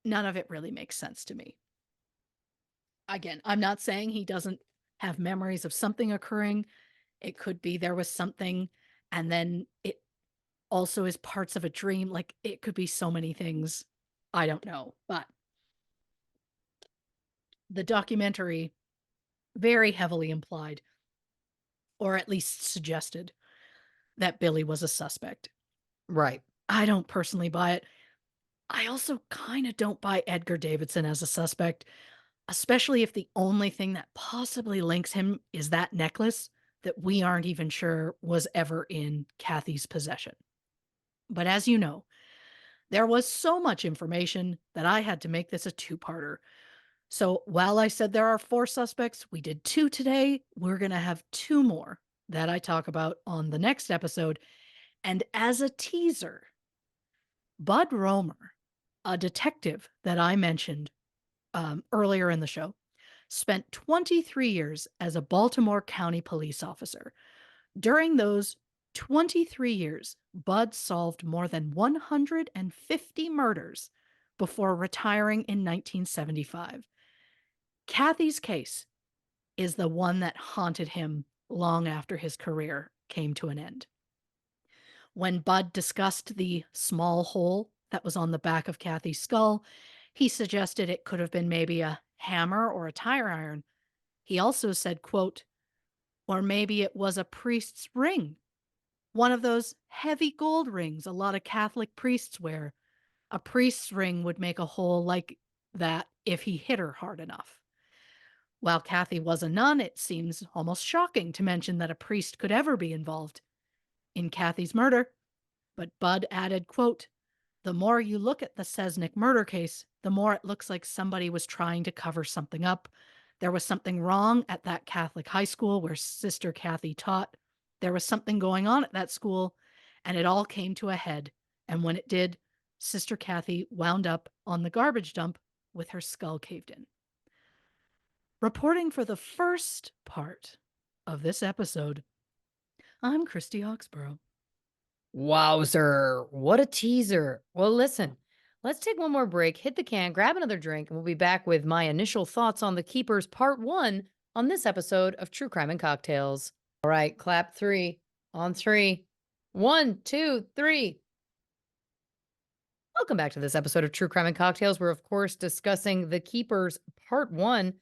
None of it really makes sense to me. Again, I'm not saying he doesn't have memories of something occurring. It could be there was something, and then it also is parts of a dream. Like, it could be so many things. I don't know. But the documentary very heavily implied, or at least suggested, that Billy was a suspect. Right. I don't personally buy it. I also kind of don't buy Edgar Davidson as a suspect, especially if the only thing that possibly links him is that necklace that we aren't even sure was ever in Kathy's possession. But as you know, there was so much information that I had to make this a two-parter. So while I said there are 4 suspects, we did 2 today. We're going to have 2 more that I talk about on the next episode. And as a teaser, Bud Romer, a detective that I mentioned earlier in the show, spent 23 years as a Baltimore County police officer. During those 23 years, Bud solved more than 150 murders before retiring in 1975. Kathy's case is the one that haunted him long after his career came to an end. When Bud discussed the small hole that was on the back of Kathy's skull, he suggested it could have been maybe a hammer or a tire iron. He also said, quote, or maybe it was a priest's ring, one of those heavy gold rings a lot of Catholic priests wear. A priest's ring would make a hole like that if he hit her hard enough. While Kathy was a nun, it seems almost shocking to mention that a priest could ever be involved in Kathy's murder. But Bud added, quote, the more you look at the Sesnick murder case, the more it looks like somebody was trying to cover something up. There was something wrong at that Catholic high school where Sister Kathy taught. There was something going on at that school, and it all came to a head. And when it did, Sister Kathy wound up on the garbage dump with her skull caved in. Reporting for the first part of this episode, I'm Christy Oxborrow. Wowzer. What a teaser. Well, listen, let's take one more break, hit the can, grab another drink, and we'll be back with my initial thoughts on The Keepers Part 1 on this episode of True Crime and Cocktails. All right, clap 3 on 3. 1, 2, 3. Welcome back to this episode of True Crime and Cocktails. We're, of course, discussing The Keepers Part 1.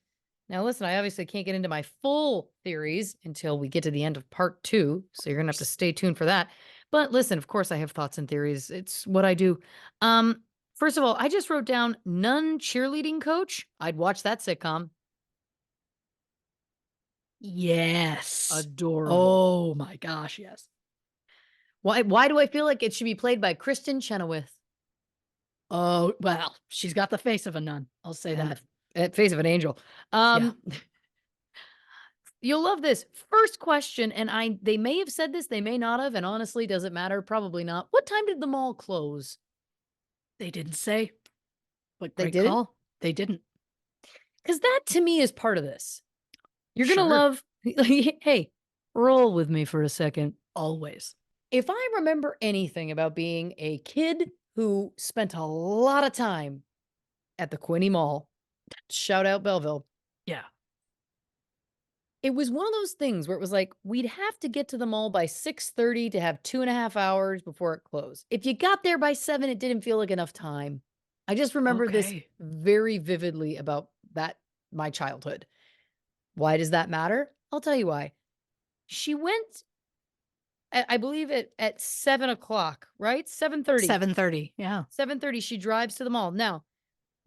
Now, listen, I obviously can't get into my full theories until we get to the end of Part 2, so you're going to have to stay tuned for that. But listen, of course, I have thoughts and theories. It's what I do. First of all, I just wrote down nun cheerleading coach. I'd watch that sitcom. Yes. Adorable. Oh my gosh, yes. Why do I feel like it should be played by Kristen Chenoweth? Oh, well, she's got the face of a nun. I'll say And that. the face of an angel. Yeah. You'll love this. First question, and they may have said this, they may not have, and honestly, does it matter? Probably not. What time did the mall close? They didn't say, but They great didn't? call. They didn't. Because that to me is part of this. You're gonna Sure. love hey, roll with me for a second. Always. If I remember anything about being a kid who spent a lot of time at the Quinny Mall, shout out Belleville. Yeah. It was one of those things where it was like, we'd have to get to the mall by 6:30 to have 2.5 hours before it closed. If you got there by 7, it didn't feel like enough time. I just remember this Okay. very vividly about my childhood. Why does that matter? I'll tell you why. She went, I believe at 7 o'clock, right? 7:30. 7:30. Yeah. 7:30, she drives to the mall. Now,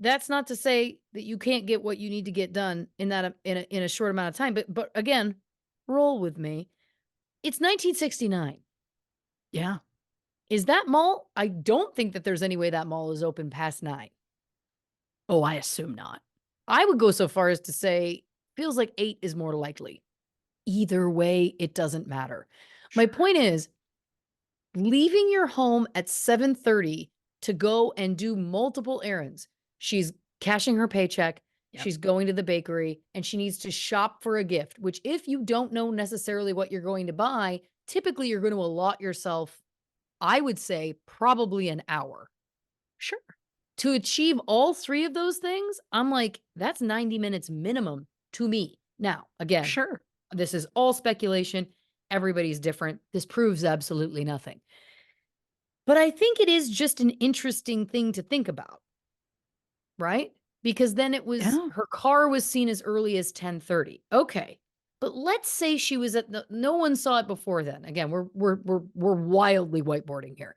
that's not to say that you can't get what you need to get done in that in a short amount of time, but again, roll with me. It's 1969. Yeah. Is that mall? I don't think that there's any way that mall is open past 9. Oh, I assume not. I would go so far as to say feels like 8 is more likely. Either way, it doesn't matter. My Sure. point is, leaving your home at 7:30 to go and do multiple errands. She's cashing her paycheck, Yep. she's going to the bakery, and she needs to shop for a gift, which if you don't know necessarily what you're going to buy, typically you're going to allot yourself, I would say, probably an hour. Sure. To achieve all 3 of those things, I'm like, that's 90 minutes minimum to me. Now, again, Sure. this is all speculation. Everybody's different. This proves absolutely nothing. But I think it is just an interesting thing to think about, right? Because then Yeah. her car was seen as early as 10:30. Okay. But let's say she was at no one saw it before then. Again, we're wildly whiteboarding here.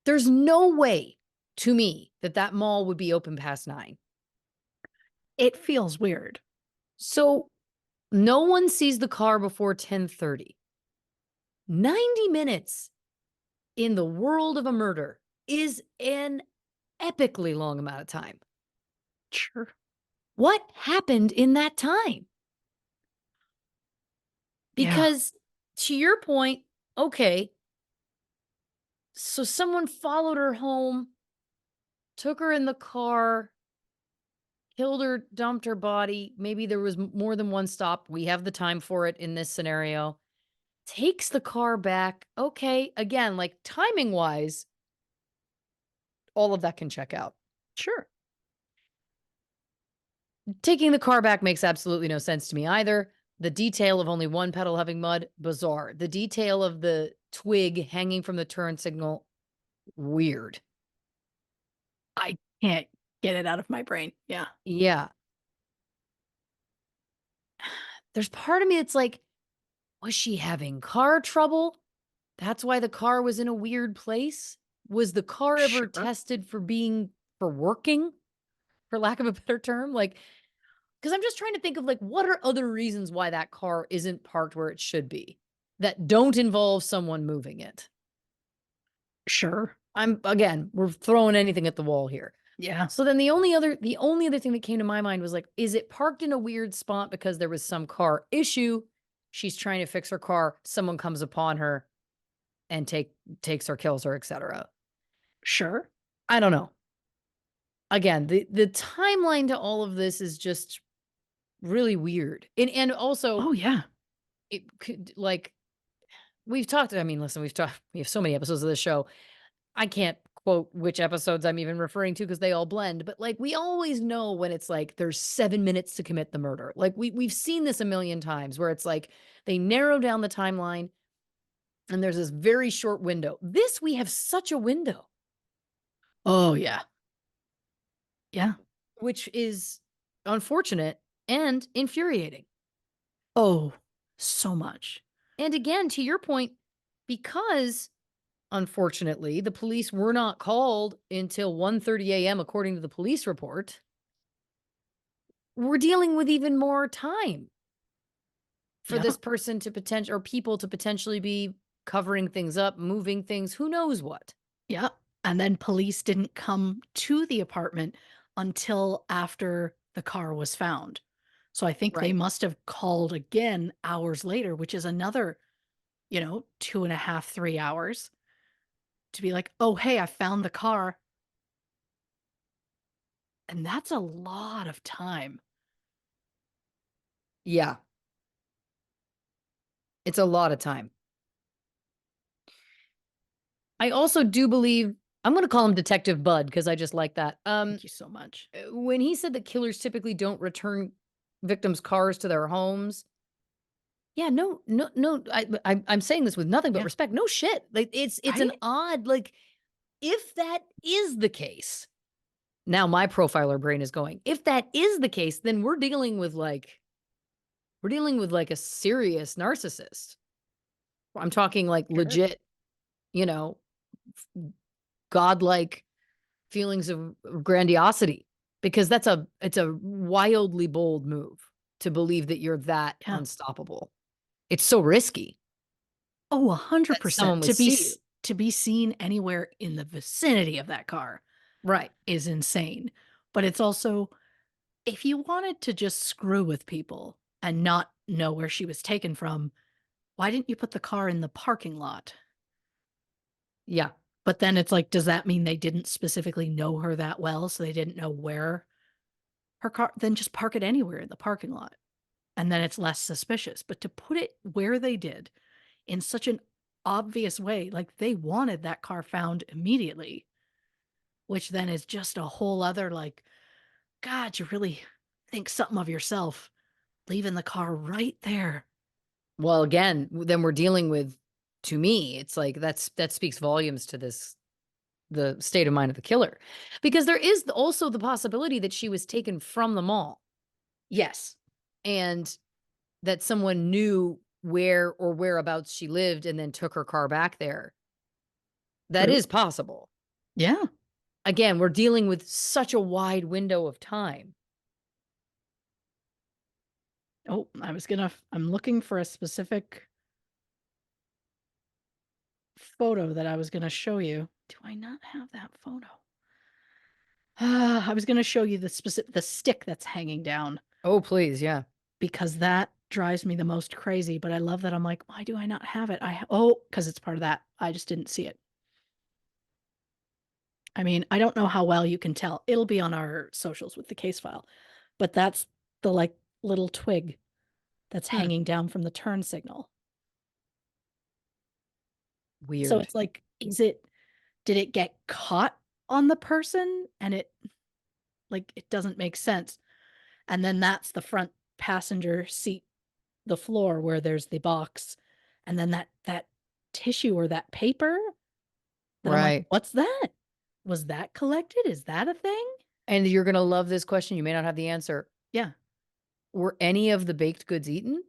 There's no way to me that that mall would be open past 9. It feels weird. So no one sees the car before 10:30. 90 minutes in the world of a murder is an epically long amount of time. Sure. What happened in that time? Yeah. Because to your point, okay, so someone followed her home, took her in the car, killed her, dumped her body. Maybe there was more than one stop. We have the time for it in this scenario. Takes the car back. Okay, again, like timing wise, all of that can check out. Sure. Taking the car back makes absolutely no sense to me either. The detail of only one pedal having mud, bizarre. The detail of the twig hanging from the turn signal, weird. I can't get it out of my brain. Yeah. Yeah. There's part of me that's like, was she having car trouble? That's why the car was in a weird place? Was the car ever Sure. tested for working, for lack of a better term? Like, because I'm just trying to think of like, what are other reasons why that car isn't parked where it should be that don't involve someone moving it? Sure. We're throwing anything at the wall here. Yeah. So then the only other thing that came to my mind was like, is it parked in a weird spot because there was some car issue? She's trying to fix her car. Someone comes upon her and takes her, kills her, etc. Sure. I don't know. Again, the timeline to all of this is just really weird. And also Oh, yeah. it could like we've talked. I mean, listen, we have so many episodes of this show. I can't quote which episodes I'm even referring to because they all blend, but like we always know when it's like there's 7 minutes to commit the murder. Like we've seen this a million times where it's like they narrow down the timeline and there's this very short window. This we have such a window. Oh, yeah. Yeah. which is unfortunate and infuriating. Oh, so much. And again, to your point, because unfortunately the police were not called until 1:30 a.m. according to the police report, we're dealing with even more time for Yeah. this person to potential or people to potentially be covering things up, moving things, who knows what. Yeah. And then police didn't come to the apartment until after the car was found. So I think they Right. must have called again hours later, which is another, 2.5, 3 hours to be like, oh, hey, I found the car. And that's a lot of time. Yeah. It's a lot of time. I also do believe I'm going to call him Detective Bud because I just like that. Thank you so much. When he said that killers typically don't return victims' cars to their homes, yeah, no, no, no. I'm saying this with nothing but Yeah. respect. No shit. Like it's an Right? odd like if that is the case. Now my profiler brain is going. If that is the case, then we're dealing with like a serious narcissist. I'm talking like Sure. legit, you know, godlike feelings of grandiosity because it's a wildly bold move to believe that you're that Yeah. unstoppable. It's so risky Oh, that someone 100%. would see you. To be seen anywhere in the vicinity of that car Right. is insane. But it's also, if you wanted to just screw with people and not know where she was taken from, why didn't you put the car in the parking lot? Yeah. But then it's like, does that mean they didn't specifically know her that well, so they didn't know where her car then just park it anywhere in the parking lot, and then it's less suspicious. But to put it where they did in such an obvious way, like, they wanted that car found immediately, which then is just a whole other, like, God, you really think something of yourself, leaving the car right there. Well, again, then we're dealing with to me, it's like that speaks volumes to this the state of mind of the killer. Because there is also the possibility that she was taken from the mall Yes. and that someone knew where or whereabouts she lived and then took her car back there. That True. is possible. Yeah. Again, we're dealing with such a wide window of time. Oh, I'm looking for a specific photo that I was gonna show you. Do I not have that photo? I was gonna show you the stick that's hanging down Oh, please, yeah. because that drives me the most crazy, but I love that I'm like, "Why do I not have it?" Oh, because it's part of that. I just didn't see it. I mean, I don't know how well you can tell. It'll be on our socials with the case file, but that's the, like, little twig that's Hmm, hanging down from the turn signal. So weird. it's like, did it get caught on the person and it doesn't make sense. And then that's the front passenger seat, the floor where there's the box, and then that tissue or that paper that I'm like, Right. "What's that? Was that collected? Is that a thing?" And you're gonna love this question, you may not have the answer. Yeah. Were any of the baked goods eaten?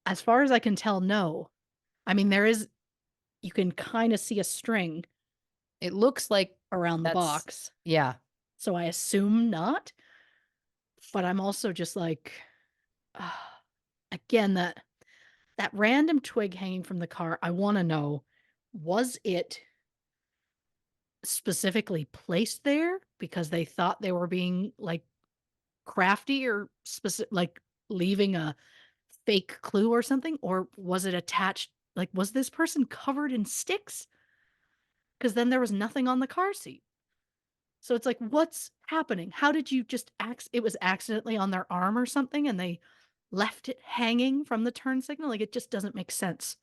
As far as I can tell, no. I mean, you can kinda see a string It looks like around the that's box, yeah. so I assume not, but I'm also just like, again, that random twig hanging from the car, I wanna know, was it specifically placed there because they thought they were being, like, crafty or like, leaving a fake clue or something? Or was it attached like, was this person covered in sticks? Because then there was nothing on the car seat. So it's like, what's happening? How did you just it was accidentally on their arm or something, and they left it hanging from the turn signal? Like, it just doesn't make sense.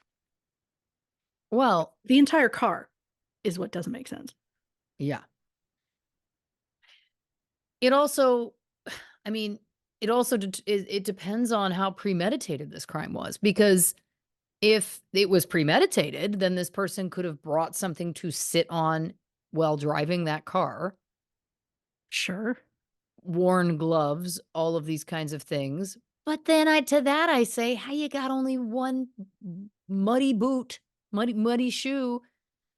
Well, The entire car is what doesn't make sense. yeah. It also I mean, it also it depends on how premeditated this crime was because if it was premeditated, then this person could have brought something to sit on while driving that car, Sure. worn gloves, all of these kinds of things. But then I say, how you got only one muddy boot, muddy shoe?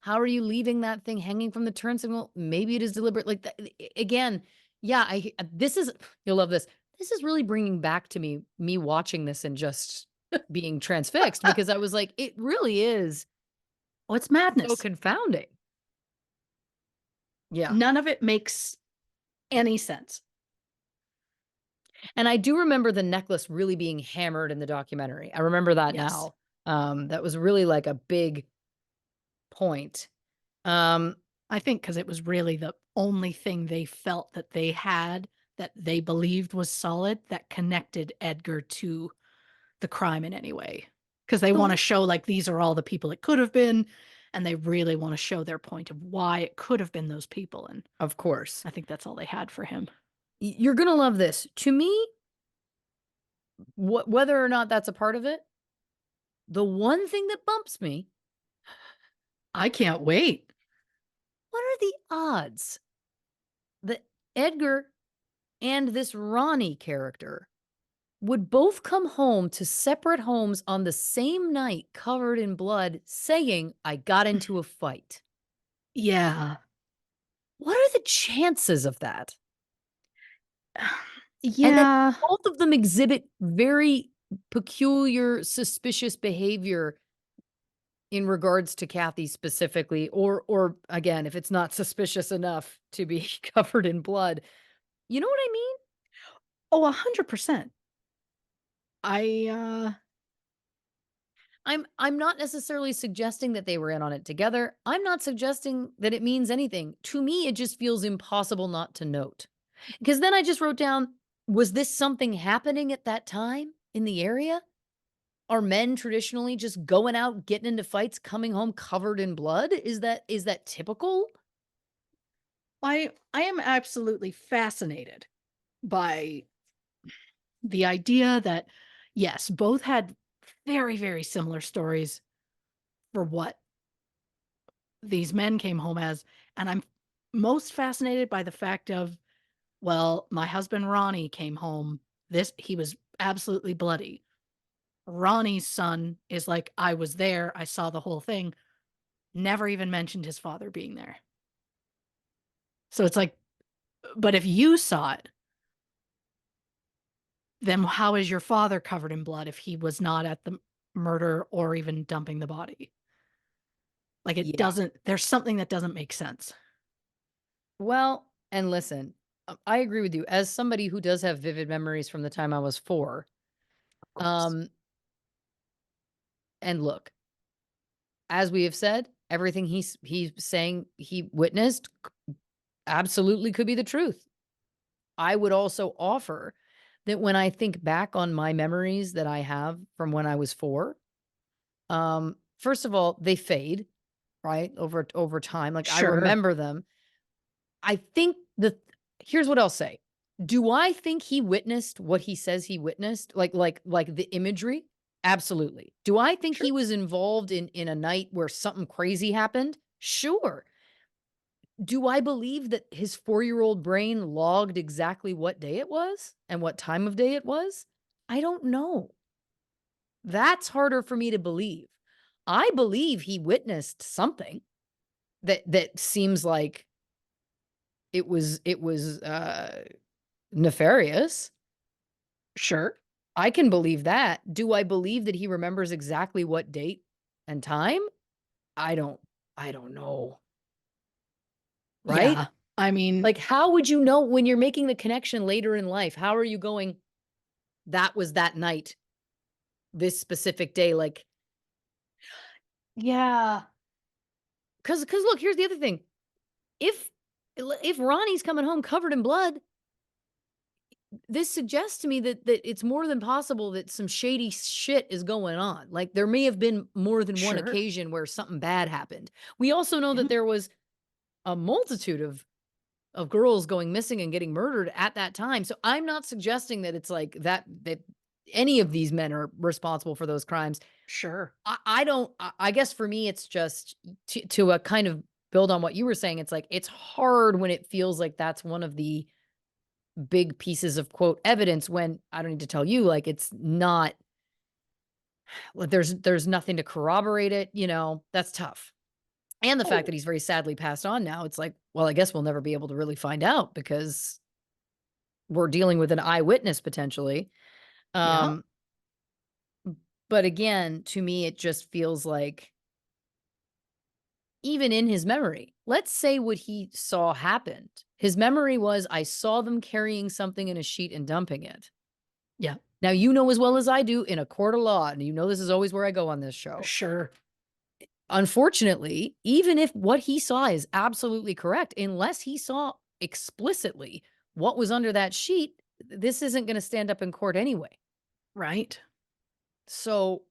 How are you leaving that thing hanging from the turn signal? Maybe it is deliberate. Like that, again, yeah. This is you'll love this. This is really bringing back to me watching this and just being transfixed because I was like, it really is Oh, it's so madness. confounding. Yeah. None of it makes any sense. And I do remember the necklace really being hammered in the documentary. I remember that Yes. now. That was really like a big point. Um, I think because it was really the only thing they felt that they had that they believed was solid that connected Edgar to the crime in any way. Because they want to the- show like these are all the people it could have been, and they really want to show their point of why it could have been those people. And of course. I think that's all they had for him. You're gonna love this. To me, whether or not that's a part of it, the one thing that bumps me, I can't wait. what are the odds that Edgar and this Ronnie character would both come home to separate homes on the same night covered in blood saying, I got into a fight? Yeah. What are the chances of that? And that Yeah. both of them exhibit very peculiar, suspicious behavior in regards to Kathy specifically, or again, if it's not suspicious enough to be covered in blood. You know what I mean? Oh, 100%. I, I'm not necessarily suggesting that they were in on it together. I'm not suggesting that it means anything. To me, it just feels impossible not to note. Because then I just wrote down, was this something happening at that time in the area? Are men traditionally just going out, getting into fights, coming home covered in blood? Is that typical? I am absolutely fascinated by the idea that, yes, both had very, very similar stories for what these men came home as, and I'm most fascinated by the fact of, well, my husband Ronnie came home, this he was absolutely bloody. Ronnie's son is like, "I was there, I saw the whole thing," never even mentioned his father being there. So it's like, but if you saw it, then how is your father covered in blood if he was not at the murder or even dumping the body? Like, it Yeah. doesn't there's something that doesn't make sense. Well, and listen, I agree with you. As somebody who does have vivid memories from the time I was 4, Of course. um, and look, as we have said, everything he's saying he witnessed absolutely could be the truth. I would also offer that when I think back on my memories that I have from when I was 4, first of all, they fade, right, over time. Like, I Sure, remember them. I think here's what I'll say. Do I think he witnessed what he says he witnessed? Like the imagery? Absolutely. Do I think sure, he was involved in a night where something crazy happened? Sure. Do I believe that his 4-year-old brain logged exactly what day it was and what time of day it was? I don't know. That's harder for me to believe. I believe he witnessed something that seems like it was nefarious. sure. I can believe that. Do I believe that he remembers exactly what date and time? I don't I don't know, right? Yeah. I mean, Like, how would you know when you're making the connection later in life? How are you going, "That was that night, this specific day," like, yeah, because look, here's the other thing. If if Ronnie's coming home covered in blood, this suggests to me that it's more than possible that some shady shit is going on. Like, there may have been more than one sure. occasion where something bad happened. We also know Yeah, that there was a multitude of girls going missing and getting murdered at that time. So I'm not suggesting that it's like that any of these men are responsible for those crimes. sure. I don't I guess for me it's just to a kind of build on what you were saying, it's like, it's hard when it feels like that's one of the big pieces of quote evidence when I don't need to tell you, like, it's not, like, there's nothing to corroborate it, that's tough. And the fact Oh, that he's very sadly passed on now, it's like, well, I guess we'll never be able to really find out because we're dealing with an eyewitness potentially. yeah, Um, but again, to me, it just feels like even in his memory, let's say what he saw happened. His memory was, I saw them carrying something in a sheet and dumping it. yeah, Now, you know as well as I do in a court of law, and you know this is always where I go on this show. sure. Unfortunately, even if what he saw is absolutely correct, unless he saw explicitly what was under that sheet, this isn't going to stand up in court anyway. Right. So,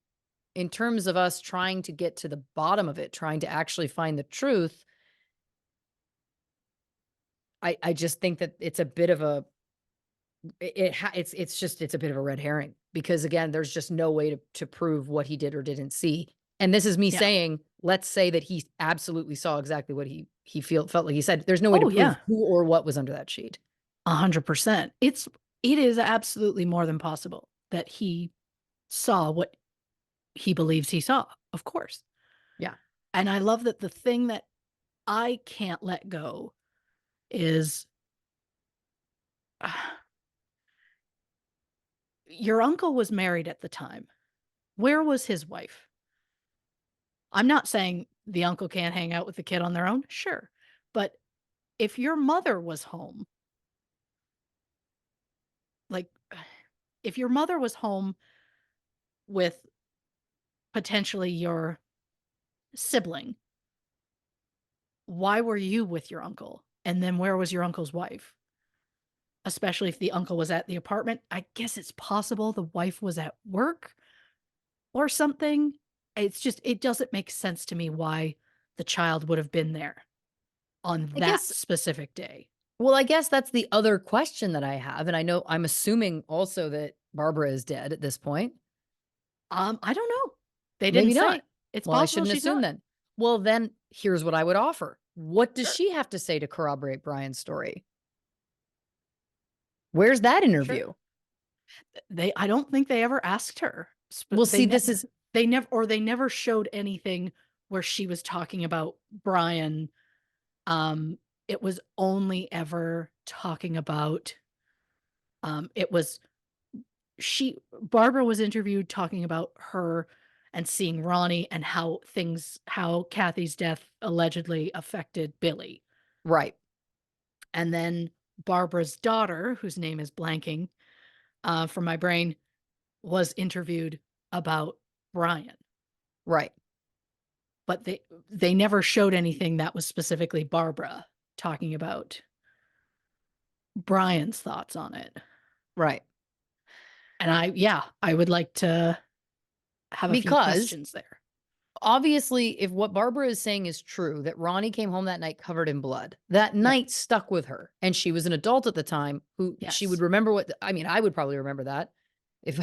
in terms of us trying to get to the bottom of it, trying to actually find the truth, I just think that it's a bit of a it's a bit of a red herring because again, there's just no way to prove what he did or didn't see. And this is me Yeah. saying, let's say that he absolutely saw exactly what he felt like he said. There's no way to Oh, prove yeah. who or what was under that sheet. 100%. It is absolutely more than possible that he saw what he believes he saw, of course. Yeah. And I love that the thing that I can't let go is your uncle was married at the time. Where was his wife? I'm not saying the uncle can't hang out with the kid on their own. Sure. But if your mother was home, like if your mother was home with potentially your sibling, why were you with your uncle? And then where was your uncle's wife? Especially if the uncle was at the apartment. I guess it's possible the wife was at work or something. It's just, it doesn't make sense to me why the child would have been there on I that guess specific day. well, I guess that's the other question that I have. And I know I'm assuming also that Barbara is dead at this point. I don't know. They didn't Maybe not. say. It's Well, I possible shouldn't she's assume not. then. Well, then here's what I would offer. What does Sure. she have to say to corroborate Brian's story? Where's that Sure. interview? I don't think they ever asked her. Well, see, this is They never showed anything where she was talking about Brian. Um, it was only ever talking about, it was Barbara was interviewed talking about her and seeing Ronnie and how Kathy's death allegedly affected Billy. right, And then Barbara's daughter, whose name is blanking, from my brain, was interviewed about Brian, right, but they never showed anything that was specifically Barbara talking about Brian's thoughts on it. right. And I would like to have a few Because questions there. obviously, if what Barbara is saying is true, that Ronnie came home that night covered in blood, that Yep. night stuck with her. And she was an adult at the time who she would Yes. remember I mean, I would probably remember that if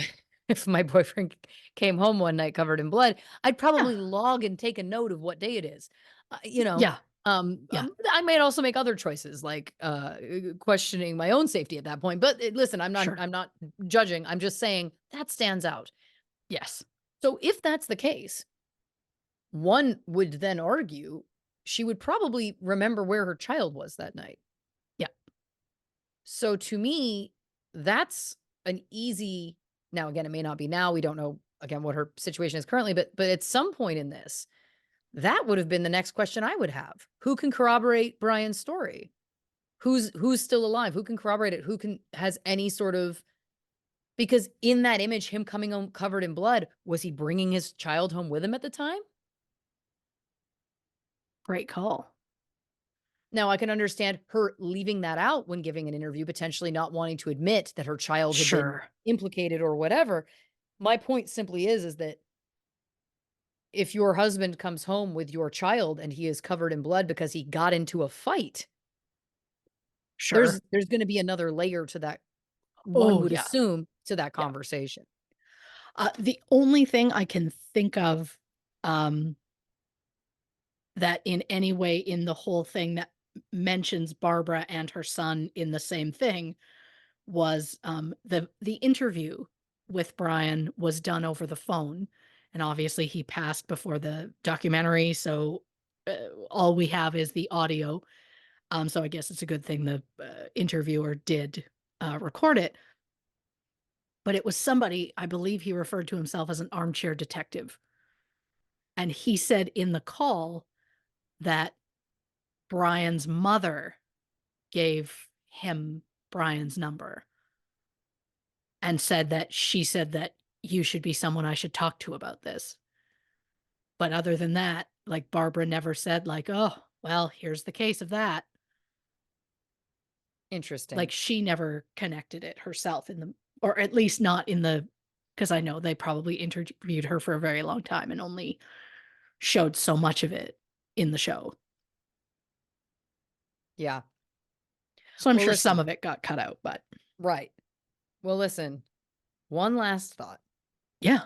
if my boyfriend came home one night covered in blood, I'd Yeah. probably log and take a note of what day it is. Uh, you know, Yeah. Yeah. I might also make other choices like questioning my own safety at that point. But listen, Sure. I'm not judging. I'm just saying that stands out. Yes. So if that's the case, one would then argue she would probably remember where her child was that night. Yeah. So to me, that's an easy now again, it may not be now. We don't know again what her situation is currently, but at some point in this, that would have been the next question I would have. Who can corroborate Brian's story? Who's still alive? Who can corroborate it? Who can has any sort of because in that image, him coming home covered in blood, was he bringing his child home with him at the time? Great call. Now, I can understand her leaving that out when giving an interview, potentially not wanting to admit that her child had been Sure. implicated or whatever. My point simply is that if your husband comes home with your child and he is covered in blood because he got into a fight, Sure. there's going to be another layer to that one Oh, would yeah. assume to that Yeah. conversation. The only thing I can think of, um, that in any way in the whole thing that mentions Barbara and her son in the same thing was, the interview with Brian was done over the phone, and obviously he passed before the documentary, so, all we have is the audio, so I guess it's a good thing the, interviewer did, record it, but it was somebody, I believe he referred to himself as an armchair detective, and he said in the call that Brian's mother gave him Brian's number and said that she said that you should be someone I should talk to about this. But other than that, like Barbara never said like, "Oh, well, here's the case of that." Like Interesting. she never connected it herself in the or at least not in the because I know they probably interviewed her for a very long time and only showed so much of it in the show. Yeah. So I'm Well, sure some listen. of it got cut out, but Right. Well, listen. One last thought, yeah.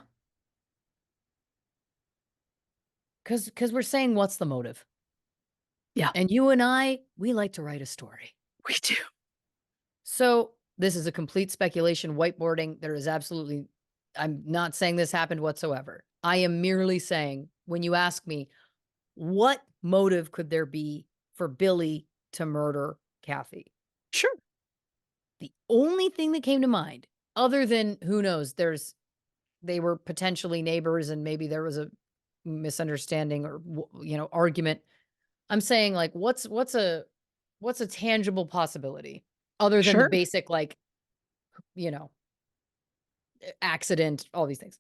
because we're saying what's the motive, Yeah, and you and I, we like to write a story. we do. So this is a complete speculation, whiteboarding. There is absolutely, I'm not saying this happened whatsoever. I am merely saying, when you ask me, what motive could there be for Billy to murder Kathy? Sure, The only thing that came to mind, other than who knows, they were potentially neighbors and maybe there was a misunderstanding or argument. I'm saying like what's a tangible possibility other than the sure. basic like, you know, accident, all these things.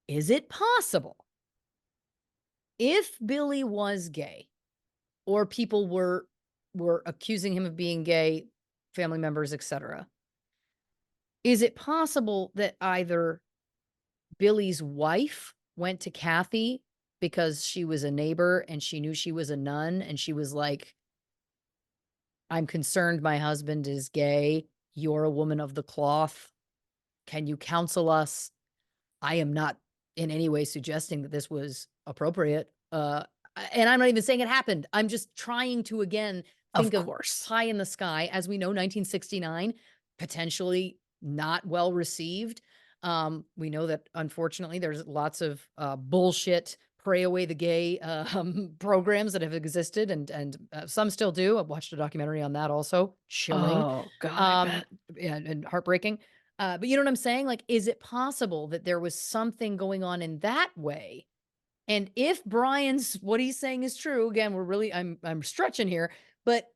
Is it possible if Billy was gay or people were accusing him of being gay, family members, etc. Is it possible that either Billy's wife went to Kathy because she was a neighbor and she knew she was a nun and she was like, "I'm concerned my husband is gay. You're a woman of the cloth. Can you counsel us?" I am not in any way suggesting that this was appropriate. And I'm not even saying it happened. I'm just trying to again Of think of course. pie in the sky. As we know, 1969, potentially not well received. We know that unfortunately there's lots of bullshit pray away the gay programs that have existed and some still do. I've watched a documentary on that also. Chilling. Oh god, I Um, bet. and heartbreaking. But you know what I'm saying? Like, is it possible that there was something going on in that way? And if Brian's what he's saying is true, again, I'm stretching here, but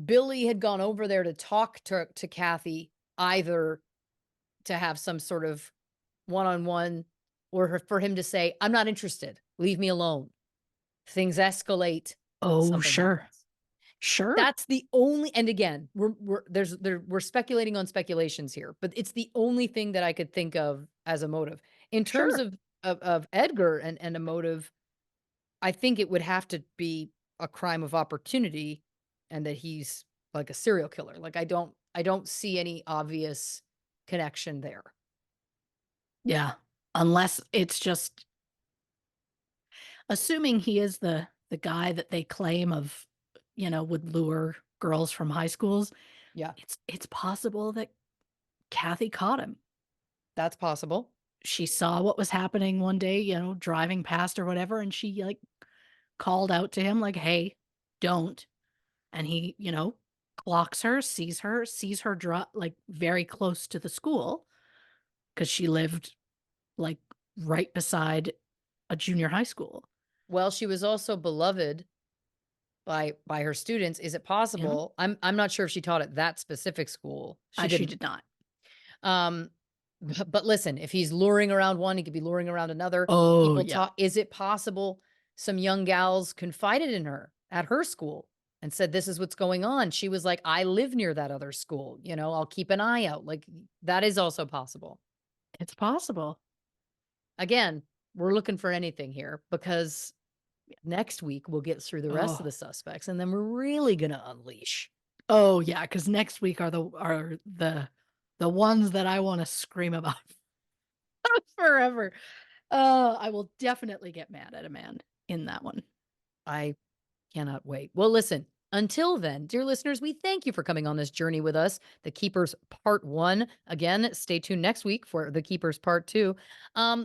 Billy had gone over there to talk to Kathy, either to have some sort of one-on-one or for him to say, "I'm not interested. Leave me alone." Things escalate, Oh, something sure. happens. Sure. That's the only, and again, we're speculating on speculations here, but it's the only thing that I could think of as a motive. In terms Sure. of Edgar and a motive, I think it would have to be a crime of opportunity and that he's like a serial killer. Like I don't see any obvious connection there. Yeah. Unless it's just assuming he is the guy that they claim of, would lure girls from high schools, Yeah, it's possible that Kathy caught him. that's possible. She saw what was happening one day, driving past or whatever, and she, like, called out to him like, "Hey, don't." And he, clocks her, sees her drop like, very close to the school because she lived, like, right beside a junior high school, Well, she was also beloved by her students. Is it you know? possible? I'm not sure if she taught at that specific school. She She didn't. did not. Um, but listen, if he's luring around one, he could be luring around another. Oh, People yeah. talk. Is it possible some young gals confided in her at her school and said, "This is what's going on"? She was like, "I live near that other school. I'll keep an eye out." Like that is also possible. It's possible. Again, we're looking for anything here because next week we'll get through the rest of Oh. the suspects and then we're really gonna unleash. Oh, yeah. Because next week are the ones that I wanna scream about forever. I will definitely get mad at Amanda. in that one. I cannot wait. Well, listen, until then, dear listeners, we thank you for coming on this journey with us, The Keepers Part 1. Again, stay tuned next week for The Keepers Part 2.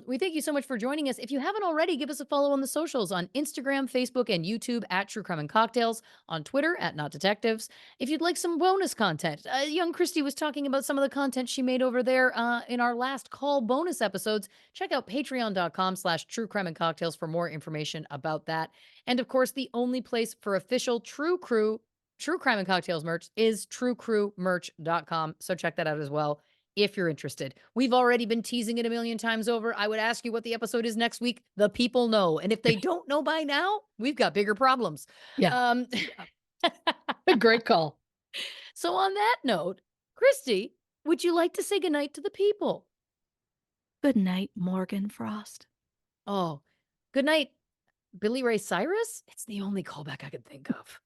We thank you so much for joining us. If you haven't already, give us a follow on the socials on Instagram, Facebook, and YouTube at True Crime and Cocktails, on Twitter at Not Detectives. If you'd like some bonus content, young Christy was talking about some of the content she made over there in our last call bonus episodes. Check out patreon.com/True Crime and Cocktails for more information about that. And of course, the only place for official True Crime and Cocktails merch is truecrewmerch.com. So check that out as well if you're interested. We've already been teasing it a million times over. I would ask you what the episode is next week. The people know. And if they don't know by now, we've got bigger problems. Yeah. Um, Great call. so on that note, Christy, would you like to say goodnight to the people? Good night, Morgan Frost. Oh, good night, Billy Ray Cyrus? It's the only callback I could think of.